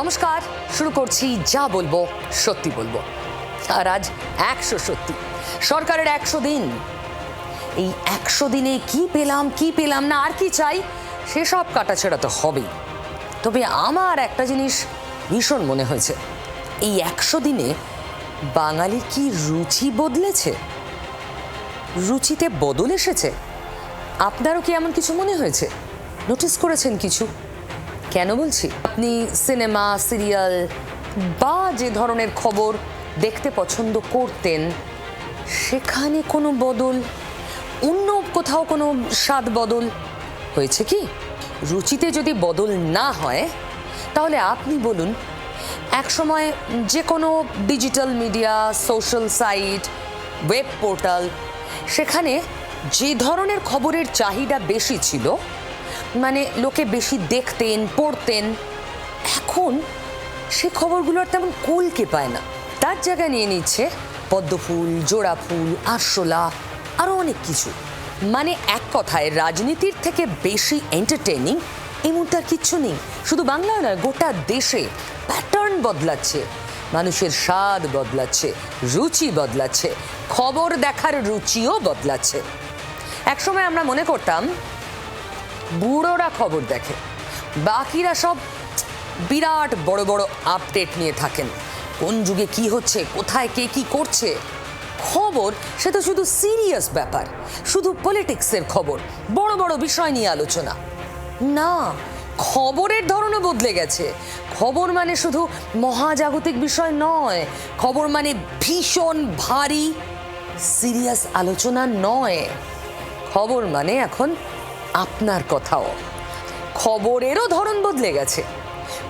নমস্কার, শুরু করছি যা বলবো সত্যি বলবো। আর আজ 100 সত্যি, সরকারের 100 দিন। এই 100 দিনে কি পেলাম না আর কি চাই সেসব কাটাছেড়া তো হবেই। তবে আমার একটা জিনিস ভীষণ মনে হয়েছে, এই 100 দিনে বাঙালির কি রুচি বদলেছে, রুচিতে বদল এসেছে। আপনারও কি এমন কিছু মনে হয়েছে? নোটিস করেছেন কিছু? কেন বলছি, আপনি সিনেমা, সিরিয়াল বা যে ধরনের খবর দেখতে পছন্দ করতেন সেখানে কোনো বদল, অন্য কোথাও কোনো স্বাদ বদল হয়েছে কি? রুচিতে যদি বদল না হয় তাহলে আপনি বলুন, একসময় যে কোনো digital media, social site, web portal, সেখানে যে ধরনের খবরের চাহিদা বেশি ছিল, মানে লোকে বেশি দেখতেন, পড়তেন, এখন সে খবরগুলো আর তেমন কুলকে পায় না। তার জায়গায় নিয়ে নিচ্ছে পদ্মফুল, জোড়া ফুল, আরশোলা, আরও অনেক কিছু। মানে এক কথায় রাজনীতির থেকে বেশি এন্টারটেইনিং এই মুহূর্তে আর কিচ্ছু নেই। শুধু বাংলায় নয়, গোটা দেশে প্যাটার্ন বদলাচ্ছে, মানুষের স্বাদ বদলাচ্ছে, রুচি বদলাচ্ছে, খবর দেখার রুচিও বদলাচ্ছে। একসময় আমরা মনে করতাম বুড়োরা খবর দেখে, বাকিরা সব বিরাট বড় বড় আপডেট নিয়ে থাকেন, কোন যুগে কি হচ্ছে, কোথায় কে কি করছে। খবর সে তো শুধু সিরিয়াস ব্যাপার, শুধু পলিটিক্সের খবর, বড় বড় বিষয় নিয়ে আলোচনা না। খবরের ধরনও বদলে গেছে। খবর মানে শুধু মহাজাগতিক বিষয় নয়, খবর মানে ভীষণ ভারী সিরিয়াস আলোচনা নয়। খবর মানে এখন আপনার কথাও। খবরেরও ধরন বদলে গেছে।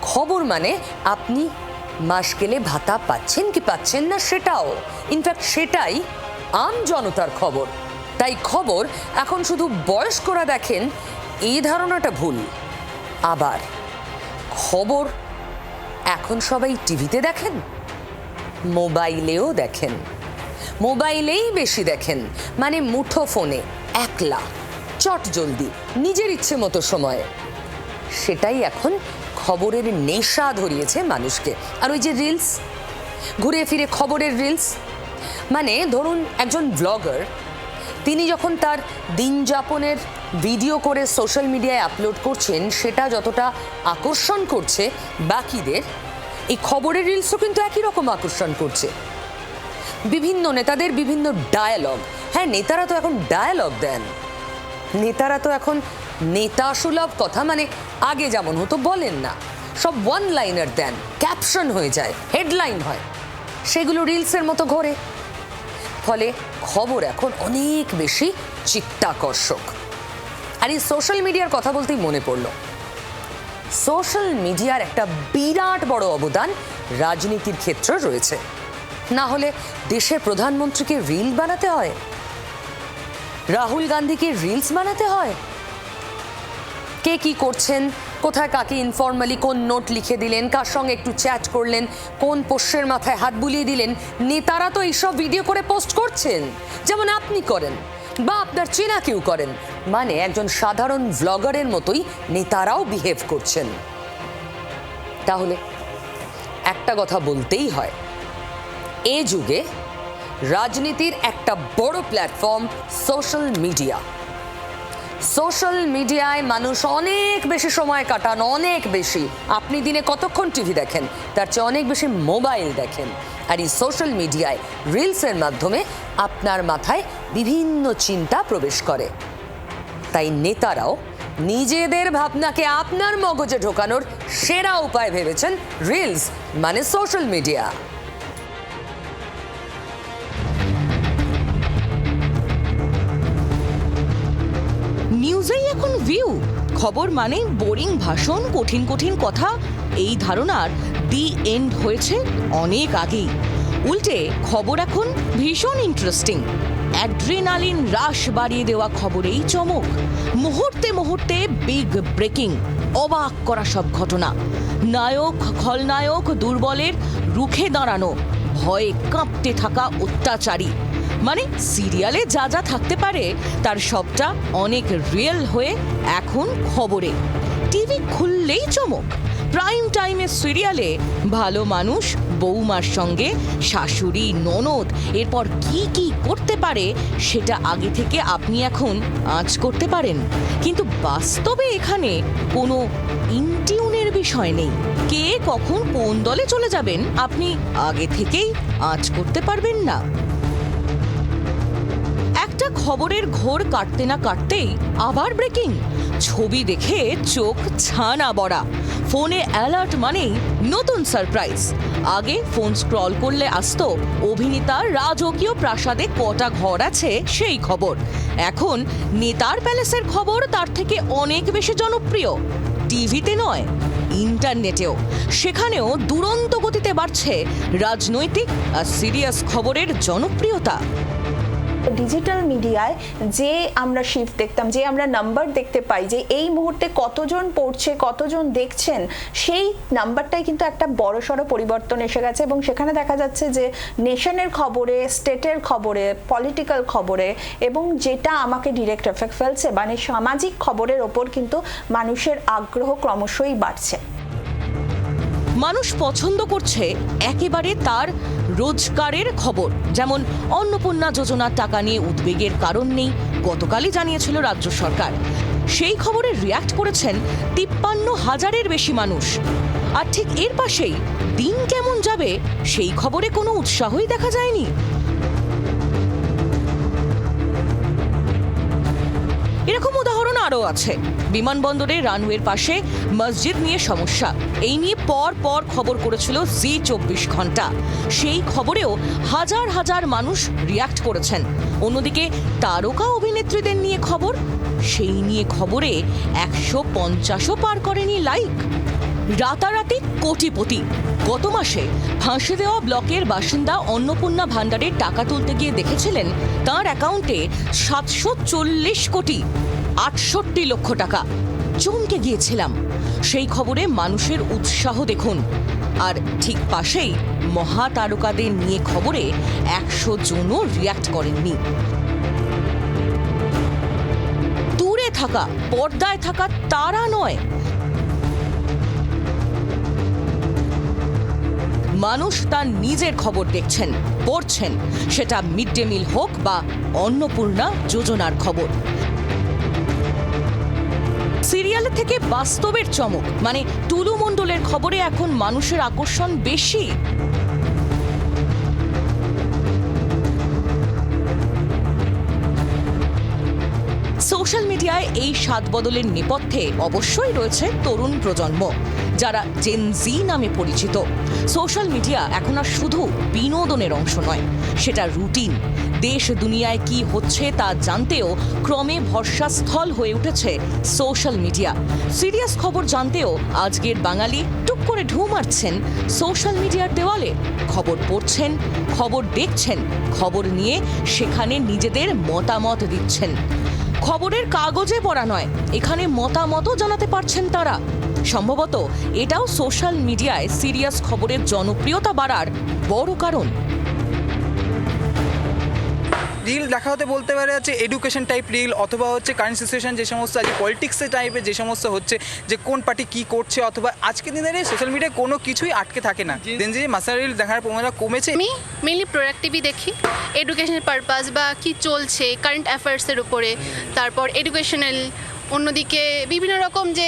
খবর মানে আপনি মাস গেলে ভাতা পাচ্ছেন কি পাচ্ছেন না সেটাও, ইনফ্যাক্ট সেটাই আম জনতার খবর। তাই খবর এখন শুধু বয়স্করা দেখেন এই ধারণাটা ভুল। আবার খবর এখন সবাই টিভিতে দেখেন, মোবাইলেও দেখেন, মোবাইলেই বেশি দেখেন, মানে মুঠো ফোনে, একলা, চট জলদি, নিজের ইচ্ছে মতো সময়ে। সেটাই এখন খবরের নেশা ধরিয়েছে মানুষকে। আর ওই যে রিলস, ঘুরে ফিরে খবরের রিলস, মানে ধরুন একজন ব্লগার, তিনি যখন তার দিন যাপনের ভিডিও করে সোশ্যাল মিডিয়ায় আপলোড করছেন, সেটা যতটা আকর্ষণ করছে বাকিদের, এই খবরের রিলসও কিন্তু একই রকম আকর্ষণ করছে। বিভিন্ন নেতাদের বিভিন্ন ডায়ালগ, হ্যাঁ নেতারা তো এখন ডায়ালগ দেন, নেতারা তো এখন নেতা সুলভ কথা, মানে আগে যেমন হতো বলেন না, সব ওয়ান লাইনার দেন, ক্যাপশন হয়ে যায়, হেডলাইন হয়, সেগুলো রিলসের মতো ঘোরে। ফলে খবর এখন অনেক বেশি চিত্তাকর্ষক। আর এই সোশ্যাল মিডিয়ার কথা বলতেই মনে পড়ল, সোশ্যাল মিডিয়ার একটা বিরাট বড় অবদান রাজনীতির ক্ষেত্রে রয়েছে। না হলে দেশের প্রধানমন্ত্রীকে রিল বানাতে হয়, রাহুল গান্ধীকে রিলস বানাতে হয়, কে কি করছেন, কোথায় কাকে ইনফর্মালি কোন নোট লিখে দিলেন, কার সঙ্গে একটু চ্যাট করলেন, কোন পোষ্যের মাথায় হাত বুলিয়ে দিলেন, নেতারা তো এইসব ভিডিও করে পোস্ট করছেন, যেমন আপনি করেন বা আপনার চেনা কেউ করেন। মানে একজন সাধারণ ব্লগারের মতোই নেতারাও বিহেভ করছেন। তাহলে একটা কথা বলতেই হয়, এ যুগে রাজনীতির একটা বড় প্ল্যাটফর্ম সোশ্যাল মিডিয়া। সোশ্যাল মিডিয়ায় মানুষ অনেক বেশি সময় কাটান, অনেক বেশি। আপনি দিনে কতক্ষণ টিভি দেখেন, তার চেয়ে অনেক বেশি মোবাইল দেখেন। আর এই সোশ্যাল মিডিয়ায় রিলসের মাধ্যমে আপনার মাথায় বিভিন্ন চিন্তা প্রবেশ করে। তাই নেতারাও নিজেদের ভাবনাকে আপনার মগজে ঢোকানোর সেরা উপায় ভেবেছেন রিলস, মানে সোশ্যাল মিডিয়া। নিউজেই এখন ভিউ, খবর মানে বোরিং ভাষণ, কঠিন কঠিন কথা, এই ধারণার দি এন্ড হয়েছে অনেক আগেই। উল্টে খবর এখন ভীষণ ইন্টারেস্টিং। অ্যাড্রিনালিন রাশ বাড়িয়ে দেওয়া খবরেই চমক, মুহূর্তে মুহূর্তে বিগ ব্রেকিং, অবাক করা সব ঘটনা, নায়ক খলনায়ক দুর্বলের রুখে দাঁড়ানো, ভয়ে কাঁপতে থাকা অত্যাচারী, মানে সিরিয়ালে যা যা থাকতে পারে তার সবটা অনেক রিয়েল হয়ে এখন খবরে। টিভি খুললেই চমক, প্রাইম টাইমের সিরিয়ালে ভালো মানুষ বৌমার সঙ্গে শাশুড়ি ননদ এরপর কি কি করতে পারে সেটা আগে থেকে আপনি এখন আঁচ করতে পারেন, কিন্তু বাস্তবে এখানে কোনো ইনটিউনের বিষয় নেই। কে কখন কোন দলে চলে যাবেন আপনি আগে থেকেই আঁচ করতে পারবেন না। একটা খবরের ঘোর কাটতে না কাটতেই আবার ব্রেকিং ছবি দেখে চোখ ছানা বড়া। ফোনে অ্যালার্ট মানেই নতুন সারপ্রাইজ। আগে ফোন স্ক্রল করলে আসতো অভিনেতার রাজকীয় প্রাসাদে কটা ঘর আছে সেই খবর। এখন নেতার প্যালেসের খবর তার থেকে অনেক বেশি জনপ্রিয়। টিভিতে নয়, ইন্টারনেটেও। সেখানেও দুরন্ত গতিতে বাড়ছে রাজনৈতিক আর সিরিয়াস খবরের জনপ্রিয়তা। ডিজিটাল মিডিয়ায় যে আমরা শিফট দেখতাম, যে আমরা নাম্বার দেখতে পাই যে এই মুহূর্তে কতজন পড়ছে কতজন দেখছেন, সেই নাম্বারটাই কিন্তু একটা বড়সড় পরিবর্তন এসে গেছে। এবং সেখানে দেখা যাচ্ছে যে নেশনের খবরে, স্টেটের খবরে, পলিটিক্যাল খবরে এবং যেটা আমাকে ডিরেক্ট এফেক্ট ফেলছে মানে সামাজিক খবরের ওপর কিন্তু মানুষের আগ্রহ ক্রমশই বাড়ছে। মানুষ পছন্দ করছে একেবারে তার রোজগারের খবর। যেমন অন্নপূর্ণা যোজনার টাকা নিয়ে উদ্বেগের কারণ নেই, গতকালই জানিয়েছিল রাজ্য সরকার। সেই খবরে রিয়্যাক্ট করেছেন 53,000-এর বেশি মানুষ। আর ঠিক এর পাশেই দিন কেমন যাবে সেই খবরে কোনো উৎসাহই দেখা যায়নি। এরকম উদাহরণ আরও আছে। বিমানবন্দরে রানওয়ের পাশে মসজিদ নিয়ে সমস্যা, এই নিয়ে পর পর খবর করেছিল জি24 ঘন্টা। সেই খবরেও হাজার হাজার মানুষ রিয়্যাক্ট করেছেন। অন্যদিকে তারকা অভিনেত্রীদের নিয়ে খবর, সেই নিয়ে খবরে 150ও পার করেনি লাইক। রাতারাতি কোটিপতি। গত মাসে ফাঁসি দেওয়া ব্লকের বাসিন্দা অন্নপূর্ণা ভান্ডারের টাকা তুলতে গিয়ে দেখেছিলেন তার অ্যাকাউন্টে 740 লক্ষ টাকা। চমকে গিয়েছিলাম। সেই খবরে মানুষের উৎসাহ দেখুন। আর ঠিক পাশেই মহাতারকাদের নিয়ে খবরে 100 জনও রিয়্যাক্ট করেননি। দূরে থাকা, পর্দায় থাকা তারা নয়, মানুষ তার নিজের খবর দেখছেন, পড়ছেন, সেটা মিড ডে মিল হোক বা অন্নপূর্ণা যোজনার খবর। সিরিয়ালের থেকে বাস্তবের চমক মানে টুলু মণ্ডলের খবরে এখন মানুষের আকর্ষণ বেশি। সোশ্যাল মিডিয়ায় এই স্বাদ বদলের নেপথ্যে অবশ্যই রয়েছে তরুণ প্রজন্ম, যারা জেন জি নামে পরিচিত। সোশ্যাল মিডিয়া এখন আর শুধু বিনোদনের অংশ নয়, সেটা রুটিন। দেশ দুনিয়ায় কি হচ্ছে তা জানতেও ক্রমে ভরসাস্থল হয়ে উঠেছে সোশ্যাল মিডিয়া। সিরিয়াস খবর জানতেও আজকের বাঙালি টুক করে ঢু মারছেন সোশ্যাল মিডিয়ার দেওয়ালে। খবর পড়ছেন, খবর দেখছেন, খবর নিয়ে সেখানে নিজেদের মতামত দিচ্ছেন। খবরের কাগজে পড়া নয়, এখানে মতামতও জানাতে পারছেন তারা। সম্ভবত এটাও সোশ্যাল মিডিয়ায় সিরিয়াস খবরের জনপ্রিয়তা বাড়ার বড় কারণ। রিল দেখা হতে বলতে পারে হচ্ছে এডুকেশন টাইপ রিল, অথবা হচ্ছে কারেন্ট সিচুয়েশন যে সমস্ত আজকে পলিটিক্সের টাইপের যে সমস্ত হচ্ছে, যে কোন পার্টি কী করছে, অথবা আজকের দিনে সোশ্যাল মিডিয়ায় কোনো কিছুই আটকে থাকে না। দেন যে মাসার রিল দেখার প্রবণতা কমেছে। আমি মেনলি প্রোডাক্টিভই দেখি, এডুকেশনাল পারপাস বা কি চলছে কারেন্ট অ্যাফেয়ার্সের উপরে, তারপর এডুকেশনাল, অন্যদিকে বিভিন্ন রকম যে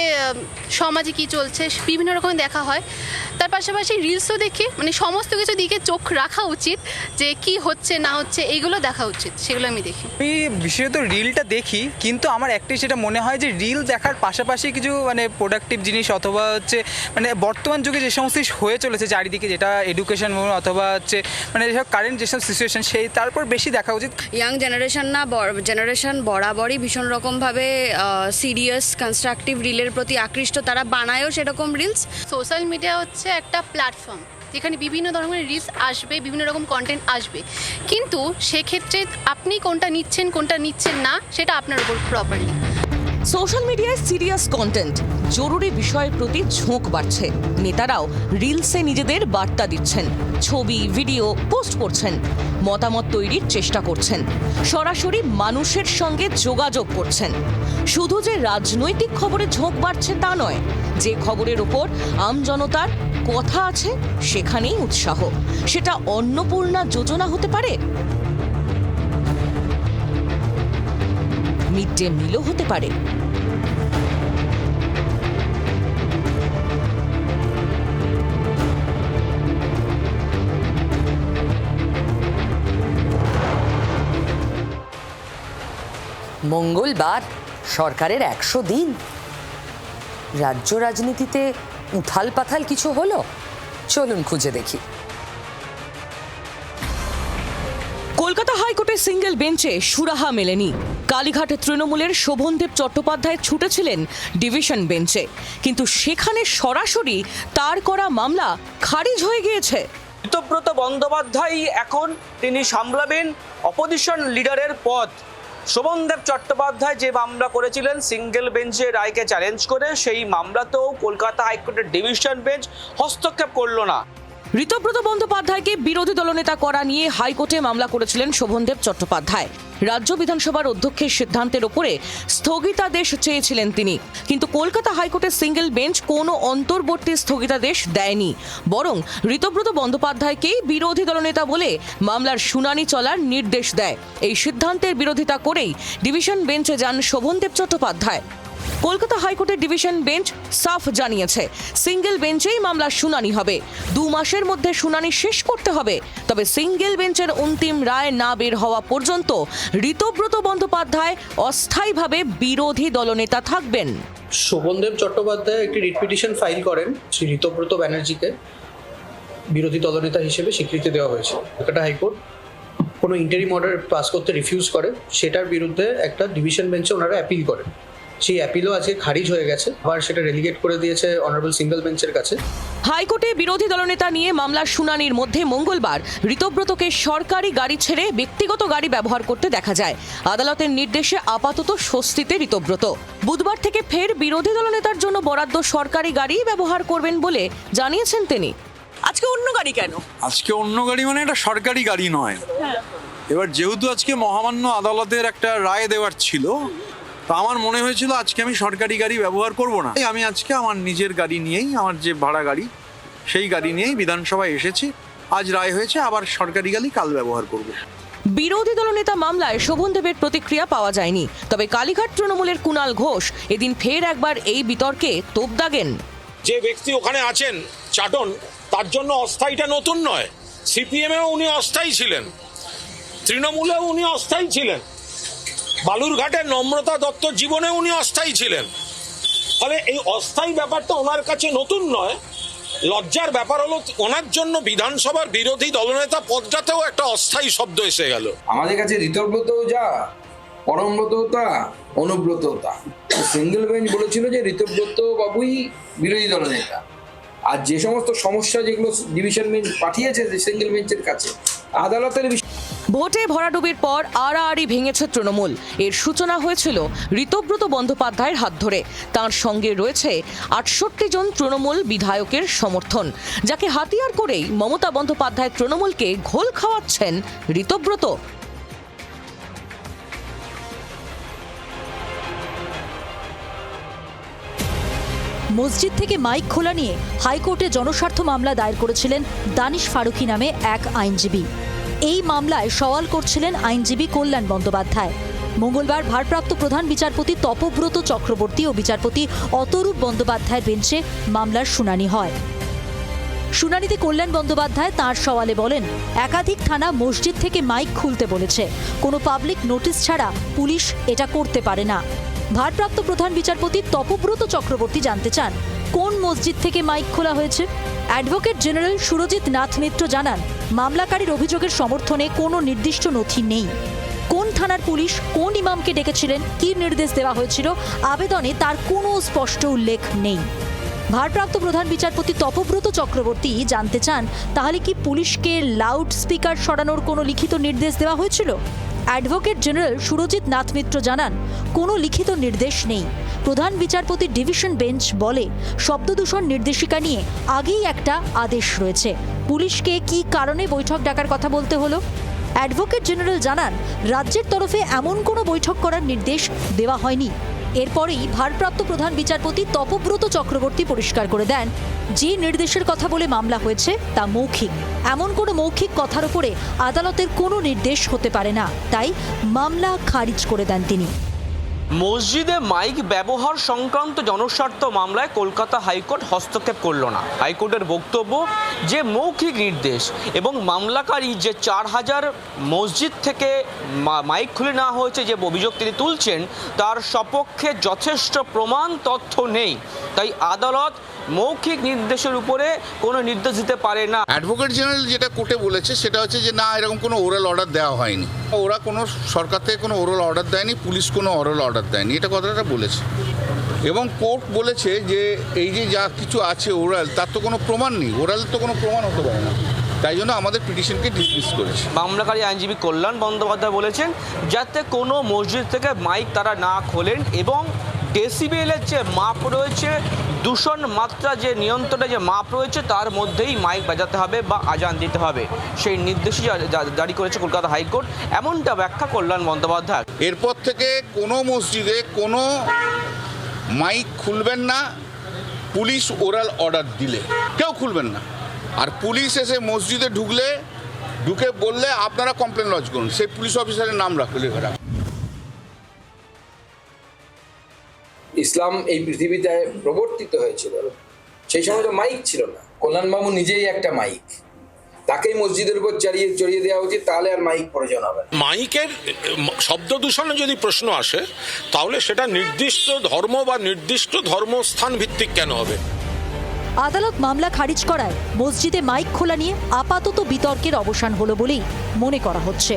সমাজে কী চলছে বিভিন্ন রকম দেখা হয়। তার পাশাপাশি রিলসও দেখি, মানে সমস্ত কিছু দিকে চোখ রাখা উচিত, যে কি হচ্ছে না হচ্ছে এইগুলো দেখা উচিত, সেগুলো আমি দেখি। আমি বিশেষত রিলটা দেখি, কিন্তু আমার একটাই সেটা মনে হয় যে রিল দেখার পাশাপাশি কিছু মানে প্রোডাক্টিভ জিনিস, অথবা হচ্ছে মানে বর্তমান যুগে যে সমস্ত হয়ে চলেছে চারিদিকে, যেটা এডুকেশন অথবা হচ্ছে মানে যেসব কারেন্ট যেসব সিচুয়েশন, সেই তারপর বেশি দেখা উচিত। ইয়াং জেনারেশন বরাবরই ভীষণ রকমভাবে সিরিয়াস কনস্ট্রাকটিভ রিলের প্রতি আকৃষ্ট, তারা বানায়ও সেরকম রিলস। সোশ্যাল মিডিয়া হচ্ছে একটা প্ল্যাটফর্ম যেখানে বিভিন্ন ধরনের রিলস আসবে, বিভিন্ন রকম কন্টেন্ট আসবে, কিন্তু সেক্ষেত্রে আপনি কোনটা নিচ্ছেন কোনটা নিচ্ছেন না সেটা আপনার উপর প্রপারলি। সোশ্যাল মিডিয়ায় সিরিয়াস কন্টেন্ট, জরুরি বিষয়ের প্রতি ঝোঁক বাড়ছে। নেতারাও রিলসে নিজেদের বার্তা দিচ্ছেন, ছবি ভিডিও পোস্ট করছেন, মতামত তৈরির চেষ্টা করছেন, সরাসরি মানুষের সঙ্গে যোগাযোগ করছেন। শুধু যে রাজনৈতিক খবরে ঝোঁক বাড়ছে তা নয়, যে খবরের ওপর আমজনতার কথা আছে সেখানেই উৎসাহ। সেটা অন্নপূর্ণা যোজনা হতে পারে, মিড ডে মিলও হতে পারে। মঙ্গলবার সরকারের 100 দিন। রাজ্য রাজনীতিতে উথাল পাথাল কিছু হলো? চলুন খুঁজে দেখি। কলকাতা হাইকোর্টের সিঙ্গেল বেঞ্চে সুরাহা মেলেনি। কালীঘাটে তৃণমূলের শোভনদেব চট্টোপাধ্যায় ছুটেছিলেন ডিভিশন বেঞ্চে, কিন্তু সেখানে সরাসরি তার করা মামলা খারিজ হয়ে গিয়েছে। ঋতব্রত বন্দ্যোপাধ্যায় এখন তিনি সামলাবেন অপোজিশন লিডারের পদ। শোভনদেব চট্টোপাধ্যায় যে মামলা করেছিলেন সিঙ্গেল বেঞ্চের রায়কে চ্যালেঞ্জ করে, সেই মামলাতেও কলকাতা হাইকোর্টের ডিভিশন বেঞ্চ হস্তক্ষেপ করল না। ঋতব্রত বন্দ্যোপাধ্যায়কে বিরোধী দলনেতা করা নিয়ে হাইকোর্টে মামলা করেছিলেন শোভনদেব চট্টোপাধ্যায়। রাজ্য বিধানসভার অধ্যক্ষের সিদ্ধান্তের ওপরে স্থগিতাদেশ চেয়েছিলেন তিনি, কিন্তু কলকাতা হাইকোর্টের সিঙ্গেল বেঞ্চ কোনো অন্তর্বর্তী স্থগিতাদেশ দেয়নি, বরং ঋতব্রত বন্দ্যোপাধ্যায়কেই বিরোধী দলনেতা বলে মামলার শুনানি চলার নির্দেশ দেয়। এই সিদ্ধান্তের বিরোধিতা করেই ডিভিশন বেঞ্চে যান শোভনদেব চট্টোপাধ্যায়। কলকাতা হাইকোর্টের ডিভিশন বেঞ্চ সাফ জানিয়েছে, সিঙ্গেল বেঞ্চেই মামলার শুনানি হবে। 2 মাসের মধ্যে শুনানি শেষ করতে হবে। তবে সিঙ্গেল বেঞ্চের অন্তিম রায় না বের হওয়া পর্যন্ত ঋতব্রত বন্দ্যোপাধ্যায় অস্থায়ীভাবে বিরোধী দলনেতা থাকবেন। শোভনদেব চট্টোপাধ্যায় একটি রিট পিটিশন ফাইল করেন শ্রী ঋতব্রত ব্যানার্জিকে বিরোধী দলনেতা হিসেবে স্বীকৃতি দেওয়া হয়েছে। কলকাতা হাইকোর্ট কোনো ইন্টারিম অর্ডার পাস করতে রিফিউজ করে, সেটার বিরুদ্ধে একটা ডিভিশন বেঞ্চে ওনারা অ্যাপিল করেন। সেই অ্যাপিলও আজকে খারিজ হয়ে গেছে, আবার সেটা রেলিগেট করে দিয়েছে অনারেবল সিঙ্গেল বেঞ্চের কাছে। হাইকোর্টে বিরোধী দলনেতা নিয়ে মামলার শুনানির মধ্যে মঙ্গলবার ঋতব্রতকে সরকারি গাড়ি ছেড়ে ব্যক্তিগত গাড়ি ব্যবহার করতে দেখা যায়। আদালতের নির্দেশে আপাতত স্বস্তিতে ঋতব্রত। বুধবার থেকে ফের বিরোধী দলনেতার জন্য বরাদ্দ সরকারি গাড়ি ব্যবহার করবেন বলে জানিয়েছেন তিনি। আজকে অন্য গাড়ি কেন? আজকে অন্য গাড়ি মানে এটা সরকারি গাড়ি নয়। এবার যেহেতু আজকে মহামান্য আদালতের একটা রায় দেওয়ার ছিল, তো আমার মনে হয়েছিল আজকে আমি সরকারি গাড়ি ব্যবহার করব না। আমি আজকে আমার নিজের গাড়ি নিয়েই, আমার যে ভাড়া গাড়ি সেই গাড়ি নিয়েই বিধানসভায় এসেছি। আজ রায় হয়েছে, আবার সরকারি গাড়ি কাল ব্যবহার করব। বিরোধী দলনেতা মামলায় শোভনদেবের প্রতিক্রিয়া পাওয়া যায়নি, তবে কালীঘাট তৃণমূলের কুণাল ঘোষ এদিন ফের একবার এই বিতর্কে তোপ দাগেন। যে ব্যক্তি ওখানে আছেন চাটন, তার জন্য অস্থায়ীটা নতুন নয়। সিপিএমেও উনি অস্থায়ী ছিলেন, তৃণমূলেও উনি অস্থায়ী ছিলেন, বালুরঘাটের নম্রতা দত্ত জীবনে উনি অস্থায়ী ছিলেন। ফলে এই অস্থায়ী ব্যাপারটা ওনার কাছে নতুন নয়। লজ্জার ব্যাপার হলো ওনার জন্য বিধানসভার বিরোধী দলনেতা পদটাতেও একটা অস্থায়ী শব্দ এসে গেল। আমাদের কাছে ঋতব্রতও যা, পরমব্রতও তা, অনুব্রতও তা। সিঙ্গেল বেঞ্চ বলেছিল যে ঋতব্রত বাবুই বিরোধী দলনেতা, আর যে সমস্ত সমস্যা যেগুলো ডিভিশন বেঞ্চ পাঠিয়েছে সিঙ্গেল বেঞ্চের কাছে, আদালতের ভোটে ভরাডুবির পর আড়াআড়ি ভেঙেছে তৃণমূল। এর সূচনা হয়েছিল ঋতব্রত বন্দ্যোপাধ্যায়ের হাত ধরে। তার সঙ্গে রয়েছে 68 জন তৃণমূল বিধায়কের সমর্থন, যাকে হাতিয়ার করেই মমতা বন্দ্যোপাধ্যায় তৃণমূলকে ঘোল খাওয়াচ্ছেন ঋতব্রত। মসজিদ থেকে মাইক খোলা নিয়ে হাইকোর্টে জনস্বার্থ মামলা দায়ের করেছিলেন দানিশ ফারুকি নামে এক আইনজীবী। এই মামলায় সওয়াল করছিলেন আইনজীবী কল্যাণ বন্দ্যোপাধ্যায়। মঙ্গলবার ভারপ্রাপ্ত প্রধান বিচারপতি তপব্রত চক্রবর্তী ও বিচারপতি অতরূপ বন্দ্যোপাধ্যায়ের বেঞ্চে মামলার শুনানি হয়। শুনানিতে কল্যাণ বন্দ্যোপাধ্যায় তাঁর সওয়ালে বলেন, একাধিক থানা মসজিদ থেকে মাইক খুলতে বলেছে, কোনো পাবলিক নোটিশ ছাড়া পুলিশ এটা করতে পারে না। ভারপ্রাপ্ত প্রধান বিচারপতি তপব্রত চক্রবর্তী জানতে চান, কোন মসজিদ থেকে মাইক খোলা হয়েছে। অ্যাডভোকেট জেনারেল সুরজিৎ নাথ মিত্র জানান, মামলাকারীর অভিযোগের সমর্থনে কোনো নির্দিষ্ট নথি নেই। কোন থানার পুলিশ কোন ইমামকে ডেকেছিলেন, কী নির্দেশ দেওয়া হয়েছিল, আবেদনে তার কোনো স্পষ্ট উল্লেখ নেই। ভারপ্রাপ্ত প্রধান বিচারপতি তপব্রত চক্রবর্তী জানতে চান, তাহলে কি পুলিশকে লাউড স্পিকার সরানোর কোনো লিখিত নির্দেশ দেওয়া হয়েছিল। অ্যাডভোকেট জেনারেল সুরজিৎ নাথ মিত্র জানান, কোনো লিখিত নির্দেশ নেই। প্রধান বিচারপতির ডিভিশন বেঞ্চ বলে, শব্দদূষণ নির্দেশিকা নিয়ে আগেই একটা আদেশ রয়েছে। পুলিশকে কী কারণে বৈঠক ডাকার কথা বলতে হলো? অ্যাডভোকেট জেনারেল জানান, রাজ্যের তরফে এমন কোনো বৈঠক করার নির্দেশ দেওয়া হয়নি। এরপরেই ভারপ্রাপ্ত প্রধান বিচারপতি তপব্রত চক্রবর্তী পরিষ্কার করে দেন, যে নির্দেশের কথা বলে মামলা হয়েছে তা মৌখিক। এমন কোনো মৌখিক কথার উপরে আদালতের কোনো নির্দেশ হতে পারে না, তাই মামলা খারিজ করে দেন তিনি। মসজিদে মাইক ব্যবহার সংক্রান্ত জনস্বার্থ মামলায় কলকাতা হাইকোর্ট হস্তক্ষেপ করল না। হাইকোর্টের বক্তব্য যে মৌখিক নির্দেশ এবং মামলাকারী যে 4000 মসজিদ থেকে মাইক খুলে নেওয়া হয়েছে যে অভিযোগ তিনি তুলছেন, তার সপক্ষে যথেষ্ট প্রমাণ তথ্য নেই, তাই আদালত মৌখিক নির্দেশের উপরে কোনো নির্দেশ দিতে পারে না। অ্যাডভোকেট জেনারেল যেটা কোর্টে বলেছে সেটা হচ্ছে যে না, এরকম কোনো ওরাল অর্ডার দেওয়া হয়নি। ওরা কোনো সরকার থেকে কোনো ওরাল অর্ডার দেয়নি, পুলিশ কোনো ওরাল অর্ডার দেয়নি, এটা কথাটা বলেছে। এবং কোর্ট বলেছে যে এই যে যা কিছু আছে ওরাল, তার তো কোনো প্রমাণ নেই, ওরাল তো কোনো প্রমাণ হতে পারে না, তাই জন্য আমাদের পিটিশনকে ডিসমিস করেছে। মামলাকারী আইনজীবী কল্যাণ বন্দ্যোপাধ্যায় বলেছেন যাতে কোনো মসজিদ থেকে মাইক তারা না খোলেন এবং ডেসিবেলের যে মাপ রয়েছে, দূষণ মাত্রা যে নিয়ন্ত্রণে যে মাপ রয়েছে, তার মধ্যেই মাইক বাজাতে হবে বা আজান দিতে হবে, সেই নির্দেশই জারি করেছে কলকাতা হাইকোর্ট, এমনটা ব্যাখ্যা কল্যাণ বন্দ্যোপাধ্যায়। এরপর থেকে কোনো মসজিদে কোনো মাইক খুলবেন না, পুলিশ ওরাল অর্ডার দিলে কেউ খুলবেন না। আর পুলিশ এসে মসজিদে ঢুকে বললে আপনারা কমপ্লেন লজ করুন, সেই পুলিশ অফিসারের নাম লেখা রাখুন। ইসলাম এই পৃথিবীতে প্রবর্তিত হয়েছিল, সেই সময় তো মাইক ছিল না। কল্যাণবাবু নিজেই একটা মাইক, তাকেই মসজিদের উপর চড়িয়ে দেওয়া উচিত, তাহলে আর মাইক প্রয়োজন হবে। মাইকের শব্দ দূষণে যদি প্রশ্ন আসে, তাহলে সেটা নির্দিষ্ট ধর্ম বা নির্দিষ্ট ধর্মস্থান ভিত্তিক কেন হবে? আদালত মামলা খারিজ করায় মসজিদে মাইক খোলা নিয়ে আপাতত বিতর্কের অবসান হলো বলেই মনে করা হচ্ছে।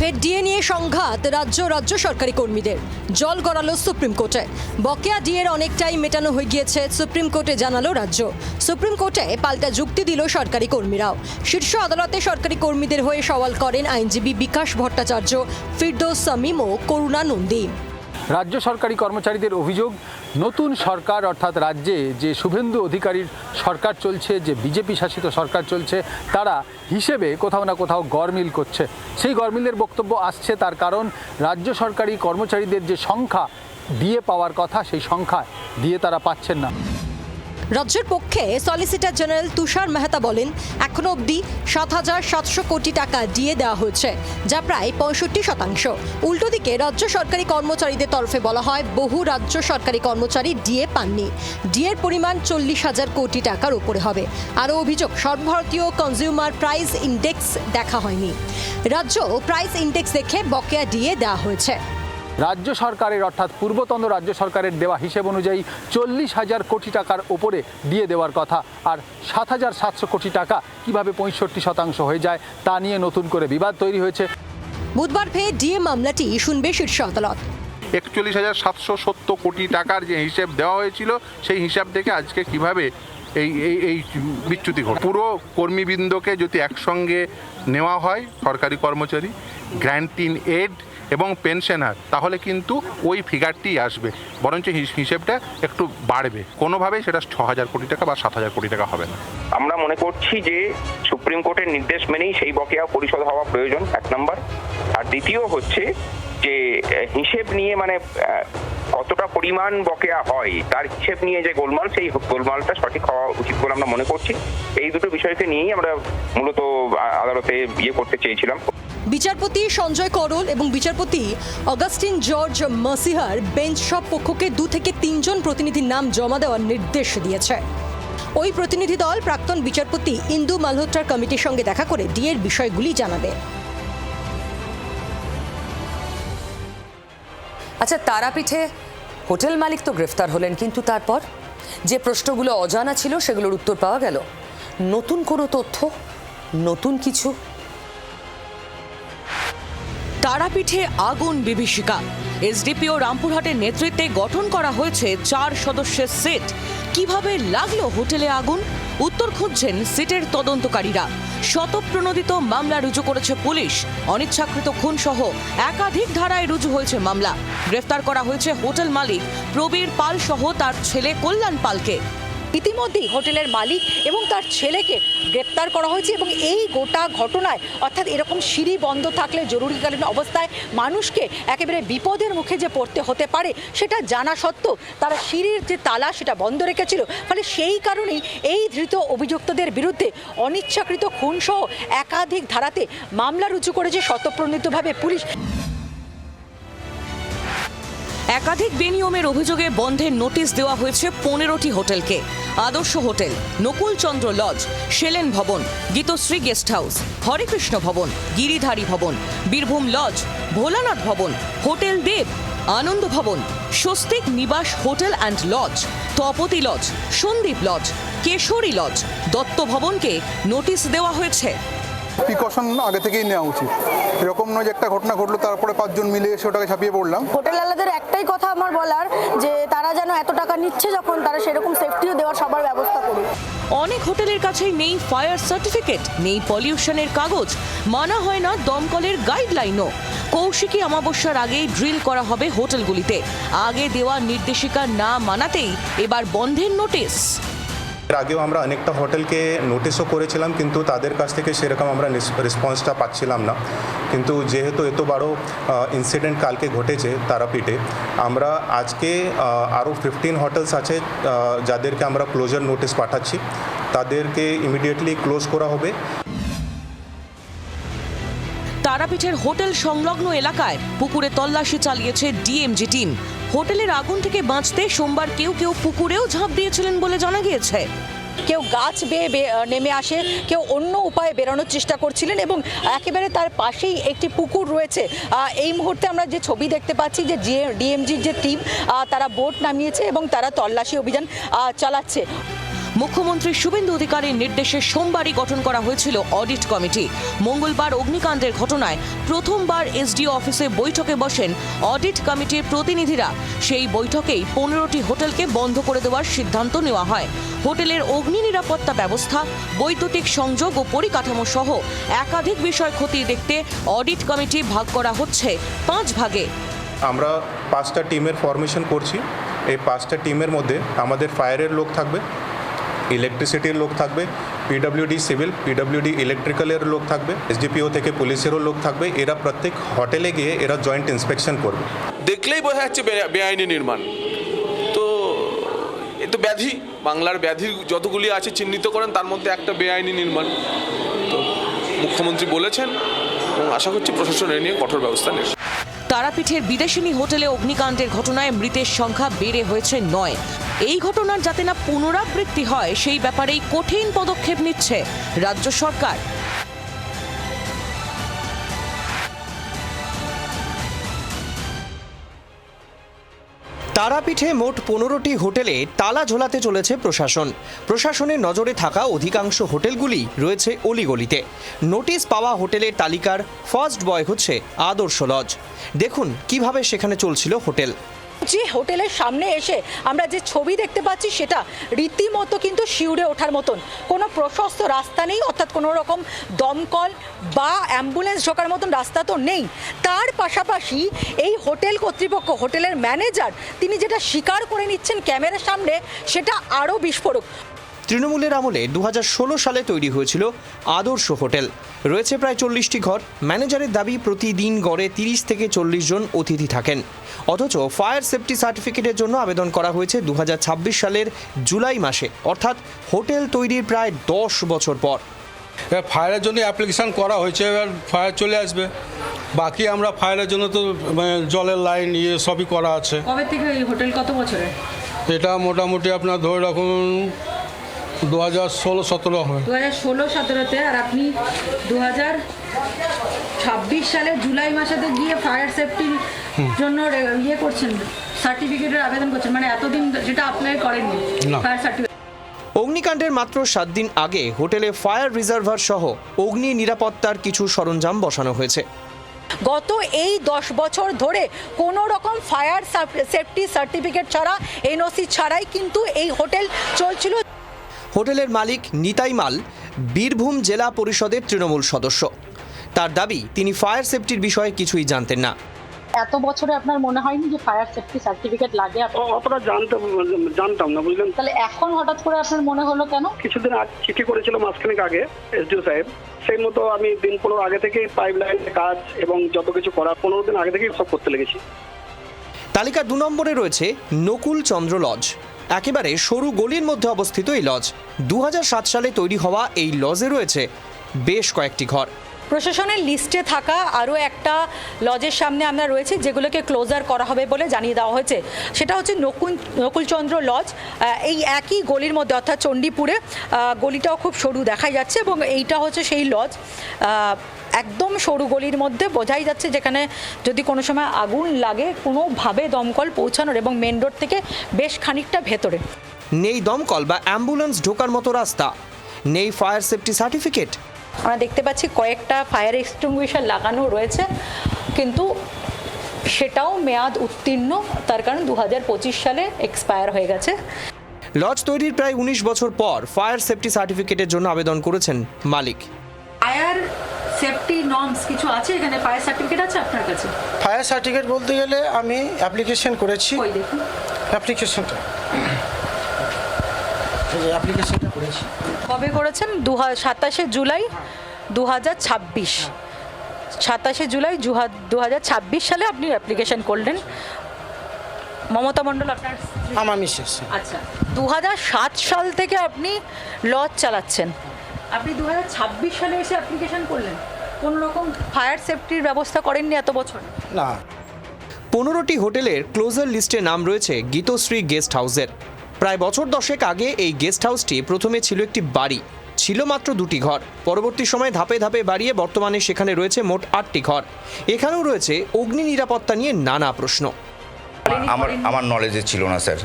ফের ডিএ নিয়ে সংঘাত রাজ্য সরকারি কর্মীদের। জল গড়ালো সুপ্রিম কোর্টে। বকেয়া ডিএর অনেকটাই মেটানো হয়ে গিয়েছে সুপ্রিম কোর্টে, জানালো রাজ্য। সুপ্রিম কোর্টে পাল্টা যুক্তি দিল সরকারি কর্মীরাও। শীর্ষ আদালতে সরকারি কর্মীদের হয়ে সওয়াল করেন আইনজীবী বিকাশ ভট্টাচার্য, ফিরদৌস শামীম ও করুণা নন্দী। রাজ্য সরকারি কর্মচারীদের অভিযোগ, নতুন সরকার অর্থাৎ রাজ্যে যে শুভেন্দু অধিকারীর সরকার চলছে, যে বিজেপি শাসিত সরকার চলছে, তারা হিসেবে কোথাও না কোথাও গরমিল করছে। সেই গরমিলের বক্তব্য আসছে তার কারণ রাজ্য সরকারি কর্মচারীদের যে সংখ্যা দিয়ে পাওয়ার কথা, সেই সংখ্যা দিয়ে তারা পাচ্ছেন না। রাজ্যের পক্ষে সলিসিটর জেনারেল তুষার মেহতা বলেন, এখনো অবধি 7,700 কোটি টাকা দিয়ে দেওয়া হয়েছে, যা প্রায় 65%। উল্টো দিকে রাজ্য সরকারি কর্মচারীদের তরফে বলা হয় বহু রাজ্য সরকারি কর্মচারী ডিএ পাননি। ডিএর পরিমাণ 40,000 কোটি টাকার উপরে হবে। আরও অভিযোগ, সর্বভারতীয় কনজিউমার প্রাইস ইন্ডেক্স দেখা হয়নি। রাজ্য প্রাইস ইন্ডেক্স দেখে বকেয়া ডিএ দেওয়া হয়েছে। রাজ্য সরকারের অর্থাৎ পূর্বতন রাজ্য সরকারের দেওয়া হিসেব অনুযায়ী 40,000 কোটি টাকার ওপরে দিয়ে দেওয়ার কথা, আর 7,700 কোটি টাকা কিভাবে 65% হয়ে যায় তা নিয়ে নতুন করে বিবাদ তৈরি হয়েছে। বুধবার ফের ডিএ মামলাটি শুনবে শীর্ষ আদালত। 41,770 কোটি টাকার যে হিসেব দেওয়া হয়েছিল, সেই হিসাব থেকে আজকে কিভাবে এই বিচ্যুতি ঘটে। পুরো কর্মীবৃন্দকে যদি একসঙ্গে নেওয়া হয়, সরকারি কর্মচারী, গ্র্যান্টিন এড এবং পেনশনার, তাহলে কিন্তু ওই ফিগারটি আসবে, বরঞ্চ হিসেবটা একটু বাড়বে। কোনোভাবেই সেটা 6,000 কোটি টাকা বা 7,000 কোটি টাকা হবে না। আমরা মনে করছি যে সুপ্রিম কোর্টের নির্দেশ মেনেই সেই বকেয়া পরিশোধ হওয়া প্রয়োজন, 1 নম্বর। আর দ্বিতীয় হচ্ছে যে হিসেব নিয়ে, মানে কতটা পরিমাণ বকেয়া হয় তার হিসেব নিয়ে যে গোলমাল, সেই গোলমালটা সঠিক হওয়া উচিত বলে আমরা মনে করছি। এই দুটো বিষয়কে নিয়েই আমরা মূলত আদালতে করতে চেয়েছিলাম। বিচারপতি সঞ্জয় করল এবং বিচারপতি অগাস্টিন জর্জ মাসিহার বেঞ্চ সব পক্ষকে 2 থেকে 3 জন প্রতিনিধির নাম জমা দেওয়ার নির্দেশ দিয়েছে। ওই প্রতিনিধি দল প্রাক্তন বিচারপতি ইন্দু মালহোত্রার কমিটির সঙ্গে দেখা করে ডিএর বিষয়গুলি জানাবে। আচ্ছা, তারাপীঠে হোটেল মালিক তো গ্রেফতার হলেন, কিন্তু তারপর যে প্রশ্নগুলো অজানা ছিল সেগুলোর উত্তর পাওয়া গেল। নতুন কোনো তথ্য, নতুন কিছু? তারাপীঠে আগুন বিভীষিকা। এসডিপিও রামপুরহাটের নেতৃত্বে গঠন করা হয়েছে 4 সদস্যের সেট। কিভাবে লাগলো হোটেলে আগুন? উত্তর খুঁজছেন সিটের তদন্তকারীরা। শতপ্রণোদিত মামলা রুজু করেছে পুলিশ। অনিচ্ছাকৃত খুন সহ একাধিক ধারায় রুজু হয়েছে মামলা। গ্রেফতার করা হয়েছে হোটেল মালিক প্রবীর পাল সহ তার ছেলে কল্যাণ পালকে। ইতিমধ্যেই হোটেলের মালিক এবং তার ছেলেকে গ্রেপ্তার করা হয়েছে এবং এই গোটা ঘটনায় অর্থাৎ এরকম সিঁড়ি বন্ধ থাকলে জরুরিকালীন অবস্থায় মানুষকে একেবারে বিপদের মুখে যে পড়তে হতে পারে সেটা জানা সত্ত্বেও তারা সিঁড়ির যে তালা সেটা বন্ধ রেখেছিল। ফলে সেই কারণেই এই ধৃত অভিযুক্তদের বিরুদ্ধে অনিচ্ছাকৃত খুনসহ একাধিক ধারাতে মামলা রুজু করেছে শতপ্রণোদিতভাবে পুলিশ। একাধিক বেনিয়মের অভিযোগে বন্ধের নোটিশ দেওয়া হয়েছে 15টি হোটেলকে। আদর্শ হোটেল, নকুল চন্দ্র লজ, সেলেন ভবন, গীতশ্রী গেস্ট হাউস, হরেকৃষ্ণ ভবন, গিরিধারী ভবন, বীরভূম লজ, ভোলানাথ ভবন, hotel Dev, Ananda Bhavan, Swastik Nivas hotel and lodge, Tapati lodge, Sandip lodge, Keshari lodge, Dutta ভবনকে নোটিশ দেওয়া হয়েছে। প্রিকশন আগে থেকেই নেওয়া উচিত। এরকম নয় যে একটা ঘটনা ঘটলো তারপরে 5 জন মিলে এসে ওটাকে ছাপিয়ে পড়লাম। হোটেলওয়ালাদের একটাই কথা আমার বলার, যে তারা যেন এত টাকা নিচ্ছে যখন তারা সেরকম সেফটিও দেওয়ার সবার ব্যবস্থা করুক। অনেক হোটেলের কাছেই নেই ফায়ার সার্টিফিকেট, নেই পলিউশনের কাগজ, মানা হয় না দমকলের গাইডলাইনও। কৌশিকী অমাবস্যার আগেই ড্রিল করা হবে হোটেলগুলিতে। আগে দেওয়া নির্দেশিকা না মানাতেই এবার বন্ধের নোটিশ। এর আগেও আমরা অনেকটা হোটেলকে নোটিশও করেছিলাম, কিন্তু তাদের কাছ থেকে সেরকম আমরা রেসপন্সটা পাচ্ছিলাম না। কিন্তু যেহেতু এত বড় ইনসিডেন্ট কালকে ঘটেছে তারাপীঠে, আমরা আজকে আরও 15 হোটেলস আছে যাদেরকে আমরা ক্লোজার নোটিশ পাঠাচ্ছি। তাদেরকে ইমিডিয়েটলি ক্লোজ করা হবে। তারাপীঠের হোটেল সংলগ্ন এলাকায় পুকুরে তল্লাশি চালিয়েছে ডিএমজি টিম। হোটেলের আগুন থেকে বাঁচতে সোমবার কেউ পুকুরেও ঝাঁপ দিয়েছিলেন বলে জানা গিয়েছে। কেউ গাছ বেয়ে নেমে আসে, কেউ অন্য উপায়ে বেরোনোর চেষ্টা করছিলেন এবং একেবারে তার পাশেই একটি পুকুর রয়েছে। এই মুহূর্তে আমরা যে ছবি দেখতে পাচ্ছি যে ডিএমজির যে টিম তারা বোট নামিয়েছে এবং তারা তল্লাশি অভিযান চালাচ্ছে। মুখ্যমন্ত্রী শুভেন্দু অধিকারীর নির্দেশে সোমবারই গঠন করা হয়েছিল অডিট কমিটি। মঙ্গলবার অগ্নিকাণ্ডের ঘটনায় প্রথমবার এসডিও অফিসে বৈঠকে বসেন অডিট কমিটির প্রতিনিধিরা। সেই বৈঠকেই 15টি হোটেলকে বন্ধ করে দেওয়ার সিদ্ধান্ত নেওয়া হয়। হোটেলের অগ্নি নিরাপত্তা ব্যবস্থা, বৈদ্যুতিক সংযোগ ও পরিকাঠামো সহ একাধিক বিষয় খতিয়ে দেখতে অডিট কমিটি ভাগ করা হচ্ছে 5 ভাগে। আমরা 5টা টিমের ফরমেশন করছি। এই 5টা টিমের মধ্যে আমাদের ফায়ারের লোক থাকবে, ইলেকট্রিসিটির লোক থাকবে, পিডব্লিউডি সিভিল, পিডব্লিউডি ইলেকট্রিক্যালের লোক থাকবে, এসডিপিও থেকে পুলিশেরও লোক থাকবে। এরা প্রত্যেক হোটেলে গিয়ে এরা জয়েন্ট ইন্সপেকশন করবে। দেখলেই বোঝা যাচ্ছে বেআইনি নির্মাণ। তো এ তো ব্যাধি, বাংলার ব্যাধি যতগুলি আছে চিহ্নিত করেন তার মধ্যে একটা বেআইনি নির্মাণ। তো মুখ্যমন্ত্রী বলেছেন এবং আশা করছি প্রশাসন এ নিয়ে কঠোর ব্যবস্থা নেবে। তারাপীঠের বিদেশিনী হোটেলে অগ্নিকাণ্ডের ঘটনায় মৃতের সংখ্যা বেড়ে হয়েছে 9। এই ঘটনার যাতে না পুনরাবৃত্তি হয় সেই ব্যাপারেই কঠিন পদক্ষেপ নিচ্ছে রাজ্য সরকার। তারাপীঠে মোট 15টি হোটেলে তালা ঝোলাতে চলেছে প্রশাসন। প্রশাসনের নজরে থাকা অধিকাংশ হোটেলগুলি রয়েছে অলিগলিতে। নোটিশ পাওয়া হোটেলের তালিকার ফার্স্ট বয় হচ্ছে আদর্শ লজ। দেখুন কিভাবে সেখানে চলছিল হোটেল। যে হোটেলের সামনে এসে আমরা যে ছবি দেখতে পাচ্ছি সেটা রীতিমতো কিন্তু শিউরে ওঠার মতন। কোনো প্রশস্ত রাস্তা নেই, অর্থাৎ কোনো রকম দমকল বা অ্যাম্বুলেন্স ঢোকার মতন রাস্তা তো নেই। তার পাশাপাশি এই হোটেল কর্তৃপক্ষ, হোটেলের ম্যানেজার, তিনি যেটা স্বীকার করে নিচ্ছেন ক্যামেরার সামনে, সেটা আরও বিস্ফোরক। তৃণমূলের আমলে 2016 সালে তৈরি হয়েছিল আদর্শ হোটেল। রয়েছে প্রায় 40টি ঘর। ম্যানেজারের দাবি প্রতিদিন গড়ে 30 থেকে 40 জন অতিথি থাকেন। অথচ ফায়ার সেফটি সার্টিফিকেটের জন্য আবেদন করা হয়েছে 2026 সালের জুলাই মাসে, অর্থাৎ হোটেল তৈরির প্রায় 10 বছর পর। ফায়ারের জন্য অ্যাপ্লিকেশান করা হয়েছে, এবার ফায়ার চলে আসবে। বাকি আমরা ফায়ারের জন্য তো জলের লাইন সবই করা আছে। কবে থেকে এই হোটেল কত বছরে? এটা মোটামুটি আপনার ধরে রাখুন 2016-17 হয়। 2016-17তে, আর আপনি 2026 সালে জুলাই মাসেতে গিয়ে ফায়ার সেফটির জন্য করছেন, সার্টিফিকেটের আবেদন করছেন, মানে এতদিন যেটা অ্যাপ্লাই করেননি ফায়ার সার্টিফিকেট। অগ্নিকাণ্ডের মাত্র 7 দিন আগে হোটেলে ফায়ার রিজার্ভার সহ অগ্নি নিরাপত্তার কিছু সরঞ্জাম বসানো হয়েছে। গত এই 10 বছর ধরে কোনো রকম ফায়ার সেফটি সার্টিফিকেট ছাড়া, এনওসি ছাড়াই কিন্তু এই হোটেল চলছিল। হোটেলের মালিক নিতাই মাল বীরভূম জেলা পরিষদের তৃণমূল সদস্য। তার দাবি তিনি ফায়ার সেফটির বিষয়ে কিছুই জানতেন না। এত বছরে আপনার মনে হয়নি যে ফায়ার সেফটি সার্টিফিকেট লাগে? অতটা জানতাম না, বুঝলেন। তাহলে এখন হঠাৎ করে আপনার মনে হলো কেন? কিছুদিন চিঠি করেছিল মাসখানেক আগে এসডিও সাহেব, সেই মতো আমি দিন 15 আগে থেকেই পাইপ লাইনের কাজ এবং যত কিছু করা 15 দিন আগে থেকেই সব করতে লেগেছি। তালিকা 2 নম্বরে রয়েছে নকুল চন্দ্র লজ। একেবারে সরু গলির মধ্যে অবস্থিত এই লজ। 2007 সালে তৈরি হওয়া এই লজে রয়েছে বেশ কয়েকটি ঘর। প্রশাসনের লিস্টে থাকা আরও একটা লজের সামনে আমরা রয়েছি, যেগুলোকে ক্লোজার করা হবে বলে জানিয়ে দেওয়া হয়েছে। সেটা হচ্ছে নকুলচন্দ্র লজ। এই একই গলির মধ্যে, অর্থাৎ চণ্ডীপুরে। গলিটাও খুব সরু দেখা যাচ্ছে এবং এইটা হচ্ছে সেই লজ। একদম সরু গলির মধ্যে বোঝাই যাচ্ছে যেখানে যদি কোনো সময় আগুন লাগে কোনোভাবে দমকল পৌঁছানোর, এবং মেন রোড থেকে বেশ খানিকটা ভেতরে। নেই দমকল বা অ্যাম্বুলেন্স ঢোকার মতো রাস্তা, নেই ফায়ার সেফটি সার্টিফিকেট। আমরা দেখতে পাচ্ছি কয়েকটা ফায়ার এক্সটিংগুইশার লাগানো রয়েছে, কিন্তু সেটাও মেয়াদ উত্তীর্ণ, তার কারণ 2025 সালে এক্সপায়ার হয়ে গেছে। লজ তৈরির প্রায় 19 বছর পর ফায়ার সেফটি সার্টিফিকেটের জন্য আবেদন করেছেন মালিক। ফায়ার সেফটি নর্মস কিছু আছে এখানে? ফায়ার সার্টিফিকেট আছে আপনার কাছে? ফায়ার সার্টিফিকেট বলতে গেলে আমি অ্যাপ্লিকেশন করেছি। ওই দেখুন অ্যাপ্লিকেশনটা, অ্যাপ্লিকেশনটা করেছি। কবে করেছেন? 27শে জুলাই 2026। 27শে জুলাই 2026 সালে আপনি অ্যাপ্লিকেশন করলেন। মমতা মণ্ডল আপনার? আমার মিসেস। আচ্ছা, 2007 সাল থেকে আপনি লজ চালাচ্ছেন। আপনি 2026 সালে এসে অ্যাপ্লিকেশন করলেন, কোনো রকম ফায়ার সেফটির ব্যবস্থা করেননি এত বছর? না। 15টি হোটেলের ক্লোজার লিস্টে নাম রয়েছে গীতশ্রী গেস্ট হাউসের। প্রায় বছর 10 আগে এই গেস্ট হাউসটি প্রথমে ছিল একটি বাড়ি, ছিল মাত্র 2টি ঘর। পরবর্তী সময়ে ধাপে ধাপে বাড়িয়ে বর্তমানে সেখানে রয়েছে মোট 8টি ঘর। এখানেও রয়েছে অগ্নি নিরাপত্তা নিয়ে নানা প্রশ্ন। আমার নলেজে ছিল না স্যার,